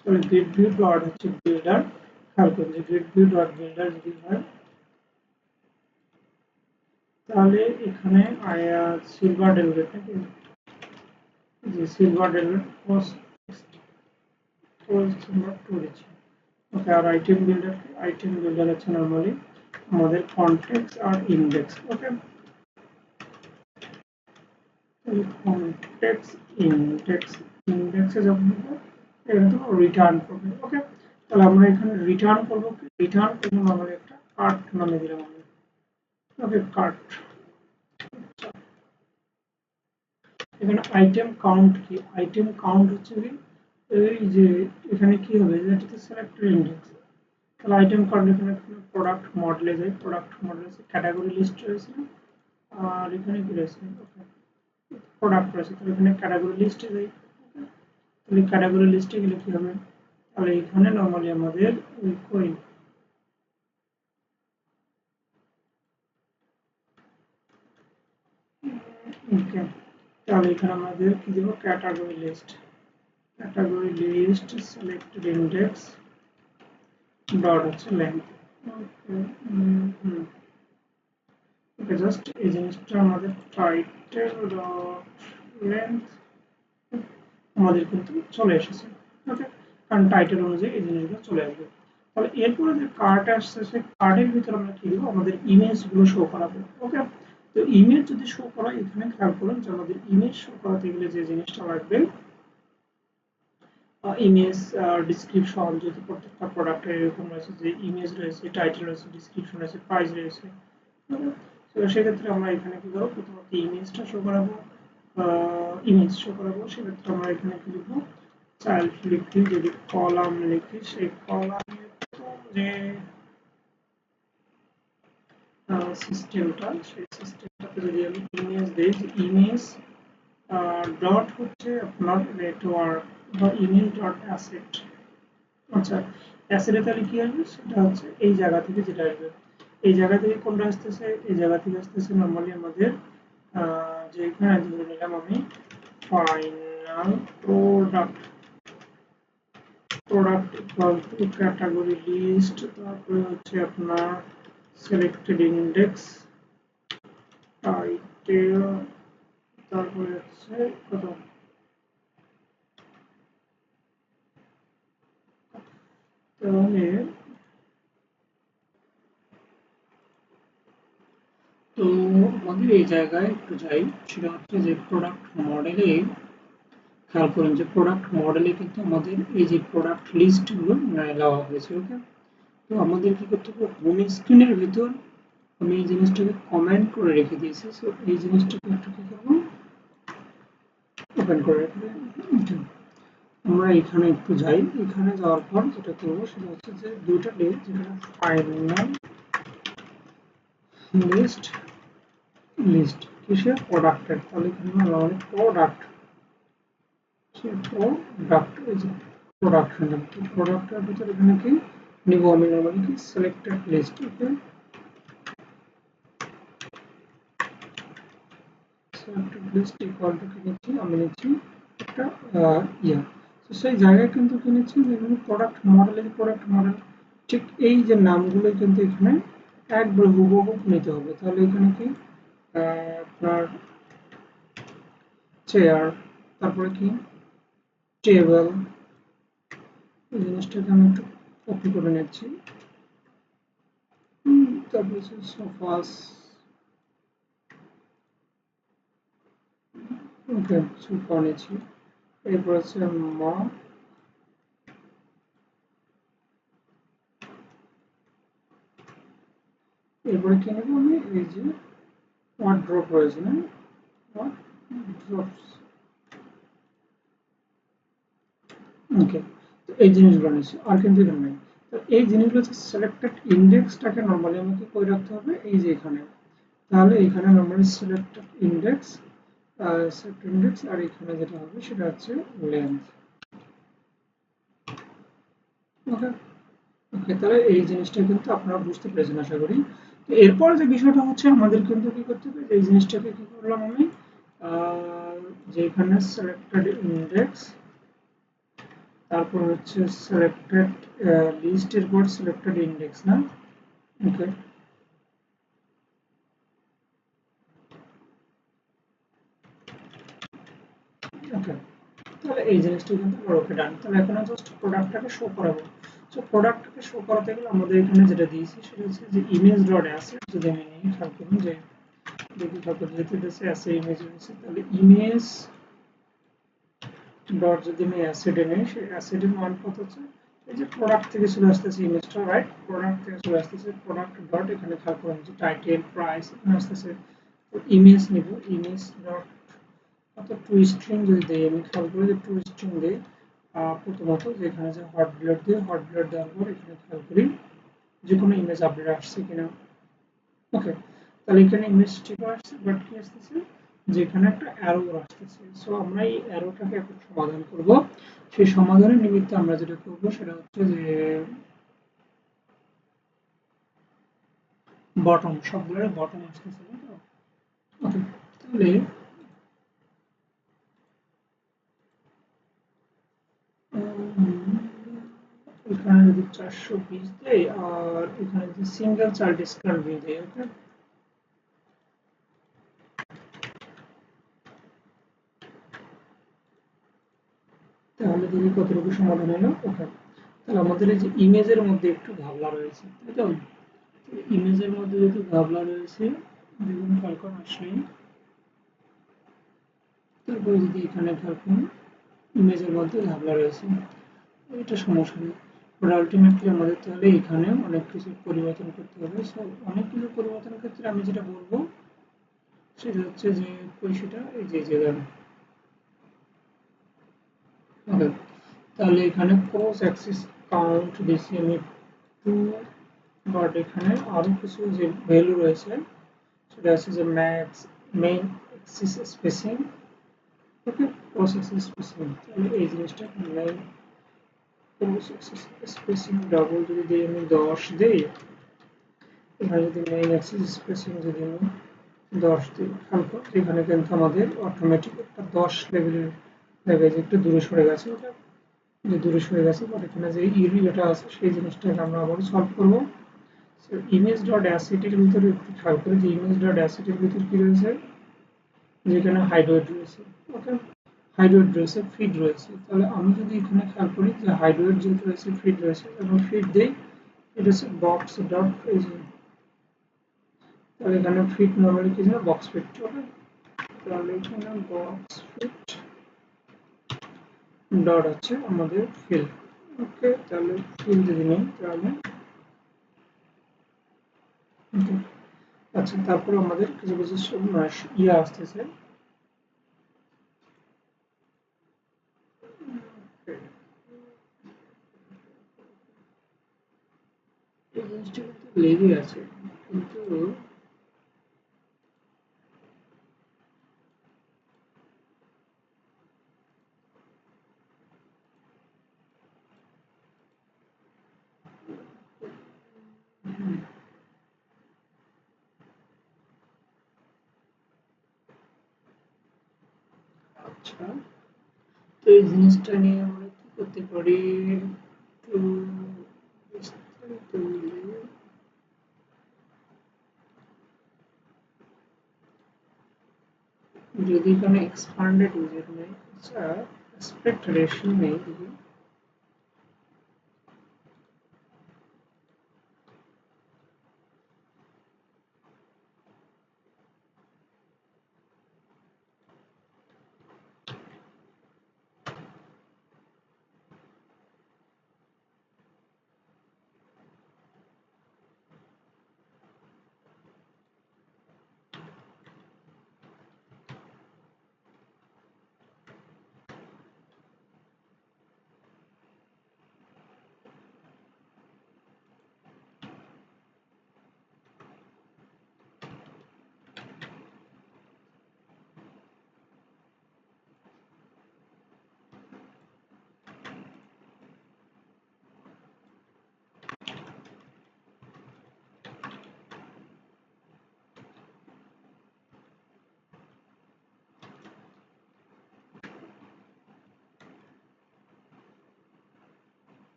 তাহলে গ্রেড ভিউ ডট হচ্ছে বিল্ডার। খেয়াল করুন যে গ্রেড ভিউ ডট বিল্ডার যদি হয় তাহলে এখানে সিলভার ডেলিভারি নাকি, যে সিলভার ডেলিভারি পোস্ট পোস্ট আমরা করেছি। ওকে, আর আইটেম বিল্ডার হচ্ছে নরমালি আমাদের কন্টেক্স আর ইন্ডেক্স। ওকে, কন্টেক্স ইন্ডেক্স, ইন্ডেক্সে যখন হবে এখানে তো রিটার্ন করবে। ওকে, তাহলে আমরা এখানে রিটার্ন করবো, রিটার্ন করবো নরমালি একটা কার্ট নামে দিলাম আমি। ওকে, কার্ট। এখানে আইটেম কাউন্ট কি, আইটেম কাউন্ট হচ্ছে কি, এই যে এখানে কি হবে যে এটাতে সিলেক্টেড ইন্ডেক্স, তাহলে আইটেম কাউন্ট এখানে প্রোডাক্ট মডেলে যায়, প্রোডাক্ট মডেলে ক্যাটাগরি লিস্ট রয়েছে, আর এখানে কি রয়েছে প্রোডাক্ট রয়েছে, তাহলে এখানে ক্যাটাগরি লিস্টে যাই। তাহলে ক্যাটাগরি লিস্টে গেলে কি হবে, তাহলে এখানে নরমালি আমাদের ওই কই, ওকে, তাহলে এখানে আমাদের কি দেবো category list. Category list selected index dot হচ্ছে লেন্থ। ওকে, ওকে, জাস্ট এই জিনিসটা আমাদের টাইটেল ডট লেন্থ আমাদের কিন্তু চলে এসেছে। ওকে, কারণ টাইটেল অনুযায়ী এই জিনিসগুলো চলে আসবে। তাহলে এরপরে যে কার্ড আসছে সেই কার্ডের ভিতরে আমরা কি দেবো, আমাদের ইমেজ গুলো শো করাবো। ওকে, তো ইমেজ যদি শো করা, এখানে খেয়াল করুন যে আমাদের ইমেজ শো করাতে গেলে যে জিনিসটা লাগবে, ইমেজ ডিসক্রিপশন, যদি প্রত্যেকটা প্রোডাক্টের এরকম রয়েছে যে ইমেজ রয়েছে, টাইটেল রয়েছে, ডিসক্রিপশন রয়েছে, প্রাইস রয়েছে। তো সেক্ষেত্রে আমরা এখানে কি করবো, প্রথমত ইমেজটা শো করাবো, সেক্ষেত্রে আমরা এখানে কি লিখবো, চাইল্ড লিখি, যদি কলাম লিখি সেই কলামের যে সিস্টেমটা, সেই সিস্টেমটাতে যদি আমি ইমেজ দিই, যে ইমেজ ডট হচ্ছে আপনার নেটওয়ার্ক বা ইমেজ ডট অ্যাসেট। আচ্ছা, অ্যাসেটে তাহলে কি আসবে, সেটা হচ্ছে এই জায়গা থেকে যেটা আসবে, এই জায়গা থেকে কোনটা আসতেছে, এই জায়গা থেকে আসতেছে নর্মালি আমাদের যে এখানে ধরে নিলাম আমি final product, equal to category list, তারপরে হচ্ছে আপনার সিলেক্টেড ইন্ডেক্স টাইটেল, তারপরে হচ্ছে কত, তাহলে তো আমাদের এই জায়গায় একটু যাই, সেটা হচ্ছে যে প্রোডাক্ট মডেলে খেয়াল করুন যে প্রোডাক্ট মডেলে কিন্তু আমাদের এই যে প্রোডাক্ট লিস্টগুলো দেওয়া হয়েছে। ওকে, তো আমাদের কি করতে হবে, হোম স্ক্রিনের ভিতর আমি এই জিনিসটাকে কমেন্ট করে রেখে দিয়েছি। সো এই জিনিসটাকে একটু কি করবো, ওপেন করে রাখবো। আমরা এখানে একটু যাই, এখানে যাওয়ার পর যেটা করবো সেটা হচ্ছে যে দুইটা লিস্ট, যেখানে ফাইনাল লিস্ট, কিসের, প্রোডাক্টের, তাহলে এখানে আমরা প্রোডাক্ট, প্রোডাক্ট এই যে প্রোডাক্ট, প্রোডাক্টের ভিতরে এখানে কি নিব, আমি নরমালি কি selected list. Okay, selected list equal to কি নিচ্ছি, আমি নিচ্ছি একটা ইয়া। তো সেই জায়গায় কিন্তু কি নিচ্ছি, বিভিন্ন প্রোডাক্ট মডেল, ঠিক এই যে নামগুলো কিন্তু এখানে একবার হুবহু নিতে হবে। তাহলে এখানে কি আপনার চেয়ার, তারপরে কি টেবিল, এই জিনিসটাকে আমি একটু কপি করে নিচ্ছি। তারপরে হচ্ছে সোফাস, ওকে সোফা নিচ্ছি। এরপর হচ্ছে মা, এরপরে কি নেবো আমি, এই যে ওয়ার্ড্রপ রয়েছে না, ওয়ার্ড্রপস, ওকে, তো এই জিনিসগুলো নিচ্ছি, আর কিন্তু এখানে নেই। তো এই জিনিসগুলো হচ্ছে সিলেক্টেড ইন্ডেক্সটাকে নর্মালি আমাকে করে রাখতে হবে এই যে এখানে। তাহলে এখানে নর্মালি সিলেক্টেড ইন্ডেক্স, আর এখানে যেটা হবে সেটা হচ্ছে লেন্থ। ওকে, ওকে, তাহলে এই জিনিসটা কিন্তু আপনারা বুঝতে পেরেছেন আশা করি। তো এরপর যে বিষয়টা হচ্ছে আমাদের কিন্তু কি করতে হবে, এই জিনিসটাকে কি করলাম আমি, যে এখানে সিলেক্টেড ইন্ডেক্স, তারপর হচ্ছে সিলেক্টেড লিস্টের পর সিলেক্টেড ইন্ডেক্স না। ওকে, ওকে, তাহলে এই জিনিসটা কিন্তু আমার ওকে ডান। তাহলে এখন জাস্ট প্রোডাক্টটাকে শো করাবো। তো প্রোডাক্টটাকে শো করাতে গেলে আমাদের এখানে যেটা দিয়েছি সেটা হচ্ছে যে ইমেজ ডট অ্যাসেট, যদি আমি নিই, খেয়াল করুন যে দেখি কত, যেহেতু এটা অ্যাসে ইমেজ রয়েছে, তাহলে ইমেজ ডট যদি আমি অ্যাসেটে নেই, সেই অ্যাসেটের মান কত হচ্ছে, এই যে প্রোডাক্ট থেকে চলে আসতেছে ইমেজটা, রাইট, প্রোডাক্ট থেকে চলে আসতেছে প্রোডাক্ট ডট, এখানে খেয়াল করুন যে টাইটেল, প্রাইস এখানে আসতেছে। তো ইমেজ নিব, ইমেজ ডট কত, টু স্ট্রিং যদি দেই, আমি খেয়াল করি যে টু স্ট্রিং দেই, প্রথমত যেখানে যে হট ব্লেড দিয়ে, হট ব্লেড দেওয়ার পর এখানে খেয়াল করি যে কোনো ইমেজ আপডেট আসছে কিনা। ওকে, তাহলে এখানে ইমেজ ঠিক আসছে, বাট কি আসতেছে, যেখানে একটা অ্যারো আসতেছে। সো আমরা এই অ্যারোটাকে এখন সমাধান করব। সেই সমাধানের নিমিত্তে আমরা যেটা করব সেটা হচ্ছে যে বটম, সবগুলোর বটম আসতেছে না তো। ওকে, তাহলে উম, এখানে যদি 420 দেই আর এখানে যদি সিঙ্গেল চাইল্ড ডিসকাউন্ট দিয়ে দেই, ওকে, তাহলে দেখি কতটুকু সমাধান হলো। ওকে, তাহলে আমাদের এই যে ইমেজের মধ্যে একটু ঘাবলা রয়েছে, তাই তো? ইমেজের মধ্যে যেহেতু ঘাবলা রয়েছে, দেখুন খেয়াল করুন আসলেই, তারপরে যদি এখানে খেয়াল করুন ইমেজের মধ্যে ঘাবলা রয়েছে, এটা সমস্যা নেই। বাট আলটিমেটলি আমাদের তাহলে এখানে অনেক কিছু পরিবর্তন করতে হবে। সো অনেক কিছু পরিবর্তনের ক্ষেত্রে আমি যেটা বলবো সেটা হচ্ছে যে পয়সাটা এই যে জায়গায়, ওকে, তাহলে এখানে ক্রস অ্যাক্সিস কাউন্ট দিয়েছি আমি 2, বাট এখানে আরো কিছু যে ভ্যালু রয়েছে সেটা হচ্ছে যে ম্যাক্স মেইন অ্যাক্সিস স্পেসিং, ওকে, ক্রস অ্যাক্সিস স্পেসিং, তাহলে এই জিনিসটা main cross Axis spacing double যদি দিই আমি 10 দিই, এখানে যদি মেইন অ্যাক্সিস স্পেসিং যদি আমি 10 দিই, খেয়াল করো এখানে কিন্তু আমাদের অটোমেটিক একটা 10 লেভেলের দেখা যায় একটু দূরে সরে গেছে, ওটা যে দূরে সরে গেছে, বাট এখানে যে ইউরিয়াটা আছে সেই জিনিসটাকে আমরা আবার সলভ করবো। সো ইমেজ ডট অ্যাসেটের ভিতরে একটু খেয়াল করি যে ইমেজ ডট অ্যাসেটের ভিতরে কি রয়েছে, যেখানে হাইড্রয়েড রয়েছে, ওকে, হাইড্রয়েড রয়েছে, ফিড রয়েছে, তাহলে আমি যদি এখানে খেয়াল করি যে হাইড্রয়েড যেহেতু রয়েছে, ফিড রয়েছে, এবং ফিড দেই, এটা হচ্ছে বক্স ডট, তাহলে এখানে ফিট নরমালি কি ছিল বক্স ফিট, ওকে, তাহলে এখানে বক্স ফিট ডট হচ্ছে আমাদের ফিল, ওকে, তাহলে ফিল যদি নেই তাহলে okay, আচ্ছা, তারপর আমাদের কিছু কিছু ইয়ে আসতেছে, এই জিনিসটা কিন্তু লেগে আছে, কিন্তু আচ্ছা, তো এই জিনিসটা নিয়ে আমরা কি করতে পারি, একটু বিস্তারিত নিলে, যদি এখানে এক্সপান্ডেড ইউজার নেই, আচ্ছা, অ্যাসপেক্ট রেশিও নেই যদি,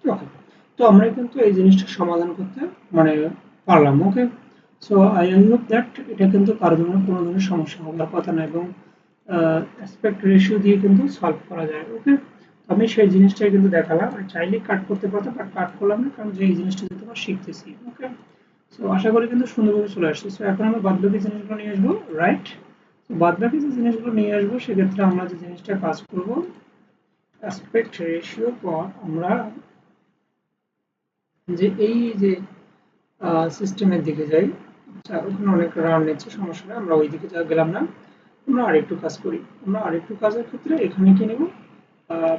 ওকে, তো আমরা কিন্তু এই জিনিসটা সমাধান করতে মানে পারলাম, ওকে, সো আই হোপ দ্যাট এটা কিন্তু কারো জন্য কোনো ধরনের সমস্যা হওয়ার কথা না, এবং অ্যাসপেক্ট রেশিও দিয়ে কিন্তু সলভ করা যায়, ওকে, আমি সেই জিনিসটাই কিন্তু দেখালাম, আর চাইলে কাট করতে পারতাম বাট কাট করলাম না, কারণ যে এই জিনিসটা কিন্তু আমরা শিখতেছি, ওকে, সো আশা করি কিন্তু সুন্দরভাবে চলে আসছে। সো এখন আমরা বাদবাকি জিনিসগুলো নিয়ে আসবো, রাইট, তো বাদবাকি যে জিনিসগুলো নিয়ে আসবো সেক্ষেত্রে আমরা যে জিনিসটা কাজ করব, অ্যাসপেক্ট রেশিও পর আমরা যে এই যে সিস্টেমের দিকে যাই, আচ্ছা ওখানে অনেক রান নিচ্ছে, সমস্যা নেই, আমরা ওই দিকে গেলাম না, আমরা আরেকটু কাজ করি, আমরা আরেকটু কাজের ক্ষেত্রে এখানে কি নেব,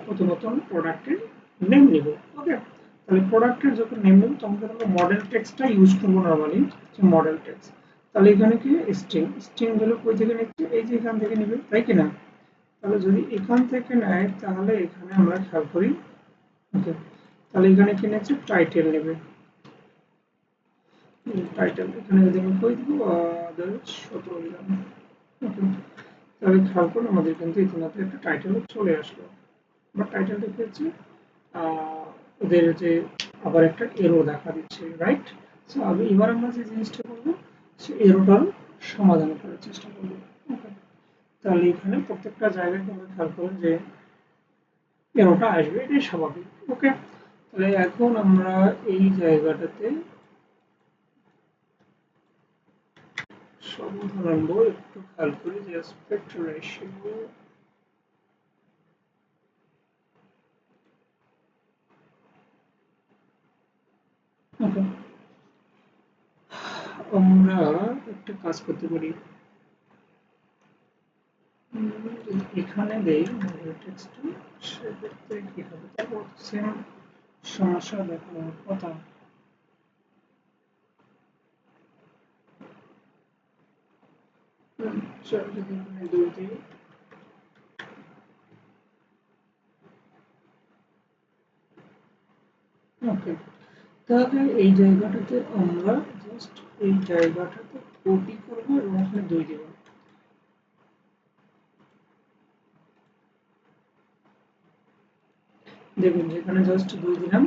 প্রথমত আমরা প্রোডাক্টের নেম নেব, ওকে, তাহলে প্রোডাক্টের যখন নেম নেব তখন কিন্তু আমরা মডেল টেক্সটটা ইউজ করবো নর্মালি, যে মডেল টেক্সট, তাহলে এখানে কি স্ট্রিং, স্ট্রিং গুলো কই থেকে নিচ্ছে, এই যে এখান থেকে নেবে, তাই কি না, তাহলে যদি এখান থেকে নেয় তাহলে এখানে আমরা খেয়াল করি, ওকে, তাহলে এখানে কি নিচ্ছে টাইটেল নেবে, টাইটেল এখানে যদি আমি কই দিব আদার্স 17 দিলাম, ওকে, তাহলে খেয়াল করুন আমাদের কিন্তু ইতিমধ্যে একটা টাইটেল চলে আসলো, বাট টাইটেলটা কি হচ্ছে ওদের যে আবার একটা এরো দেখা দিচ্ছে, রাইট? সো এবার আমরা যে জিনিসটা করবো সে এরোটার সমাধান করার চেষ্টা করবো। ওকে, তাহলে এখানে প্রত্যেকটা জায়গায় কিন্তু খেয়াল করুন যে এরোটা আসবে, এটাই স্বাভাবিক। ওকে, তাহলে এখন আমরা এই জায়গাটাতে সমাধান আনবো, একটু খেয়াল করি যে অ্যাসপেক্ট রেশিও। ওকে, আমরা একটা কাজ করতে পারি, এখানে দেই টেক্সট, সেক্ষেত্রে কি হবে, তারপর সেম সমস্যা দেখানোর কথা। চল যদি এখানে 2 দিই, ওকে, তাহলে এই জায়গাটাতে আমরা জাস্ট এই জায়গাটাতে কপি করবো এবং এখানে 2 দেব। দেখুন যেখানে জাস্ট 2 দিলাম,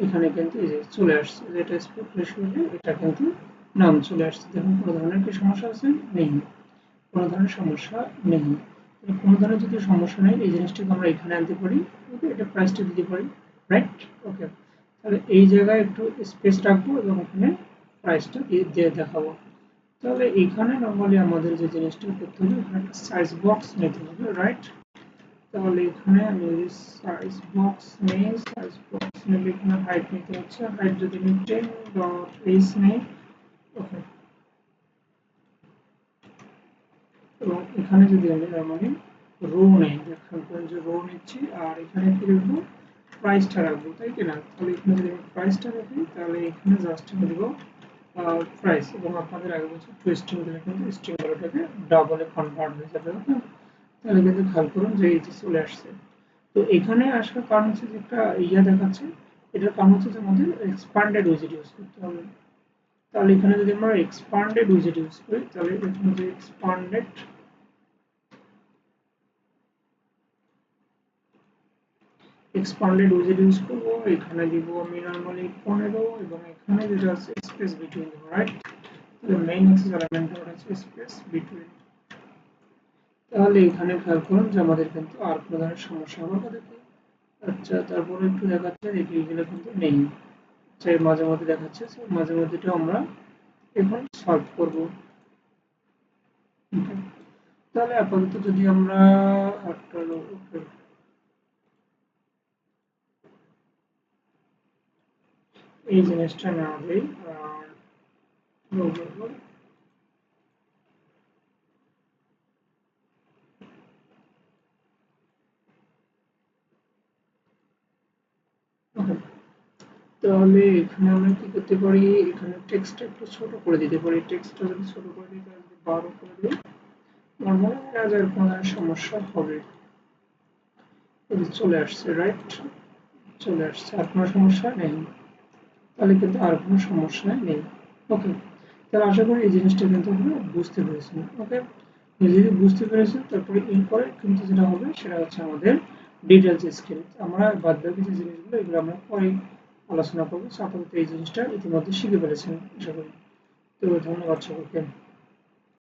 এখানে কিন্তু এই যে চলে আসছে, যেটা স্পেক্ট রেশিও, এটা কিন্তু নাম চলে আসছে। দেখুন কোনো ধরনের কি সমস্যা আছে? নেই, কোনো ধরনের সমস্যা নেই। কোনো ধরনের যদি সমস্যা নেই, এই জিনিসটাকে আমরা এখানে আনতে পারি। ওকে, এটা প্রাইসটা দিতে পারি, রাইট? ওকে, তাহলে এই জায়গায় একটু স্পেস রাখবো এবং এখানে প্রাইসটা দিয়ে দেখাবো। তাহলে এখানে নরমালি আমাদের যে জিনিসটা করতে হবে, এখানে একটা সাইজ বক্স নিতে হবে, রাইট? তাহলে এখানে আমি যদি সাইজ বক্স নেই, সাইজ বক্স নিলে এখানে হাইট নিতে হচ্ছে, হাইট যদি আমি 10.h নেই। ওকে, এবং এখানে যদি আমি নরমালি রো নেই, দেখুন যে রো নিচ্ছি, আর এখানে কি রাখবো, প্রাইসটা রাখবো, তাই কি না? তাহলে এখানে যদি আমি প্রাইসটা রাখি, তাহলে এখানে জাস্ট আমি দেবো প্রাইস, এবং আপনাদের আগে বলছি টু স্ট্রিং দিলে কিন্তু স্ট্রিং ভ্যালুটাকে ডাবলে কনভার্ট হয়ে যাবে। ওকে, তাহলে কিন্তু খেয়াল করুন যে এই যে চলে আসছে। তো এখানে আসার কারণ হচ্ছে যে একটা ইয়া দেখাচ্ছে, এটার কারণ হচ্ছে যে আমাদের এক্সপান্ডেড উইজেট ইউজ করতে হবে। তাহলে এখানে যদি আমরা এক্সপান্ডেড উইজেট ইউজ করি, তাহলে এখানে যে এক্সপান্ডেড উইজেট ইউজ করবো, এখানে দিব আমি নরমালি 15 এবং এখানে যেটা আছে স্পেস বিটুইন, রাইট? তাহলে মেইন অ্যাক্সেস এলিমেন্ট হচ্ছে স্পেস বিটুইন। তাহলে এখানে খেয়াল করুন যে আমাদের কিন্তু আর কোনো ধরনের সমস্যা হওয়ার কথা কি। আচ্ছা, তারপরে একটু দেখাচ্ছে এইগুলো কিন্তু নেই, চাই মাঝে মধ্যে দেখাচ্ছে, মাঝে মধ্যে এটা আমরা এখন সলভ করব। তাহলে আপাতত যদি আমরা একটা এই জিনিসটা না দেই, তাহলে এখানে আমরা কি করতে পারি, এখানে টেক্সটটা একটু ছোট করে দিতে পারি। টেক্সটটা যদি ছোট করে দিই, তাহলে 12 করে দিই, আমার মনে হয় না যে কোনো সমস্যা হবে। চলে আসছে, রাইট? চলে আসছে, আর কোনো সমস্যা নেই। তাহলে কিন্তু আর কোনো সমস্যা নেই। ওকে, তাহলে আশা করি এই জিনিসটা কিন্তু আপনারা বুঝতে পেরেছেন। ওকে, যদি বুঝতে পেরেছেন, তারপরে এরপরে কিন্তু যেটা হবে সেটা হচ্ছে আমাদের ডিটেলস স্কিল। আমরা বাদ বাকি যে জিনিসগুলো এগুলো আমরা পরে আলোচনা করবো। আপাতত এই জিনিসটা ইতিমধ্যে শিখে ফেলেছেন আশা করি। তো ধন্যবাদ সকলকে।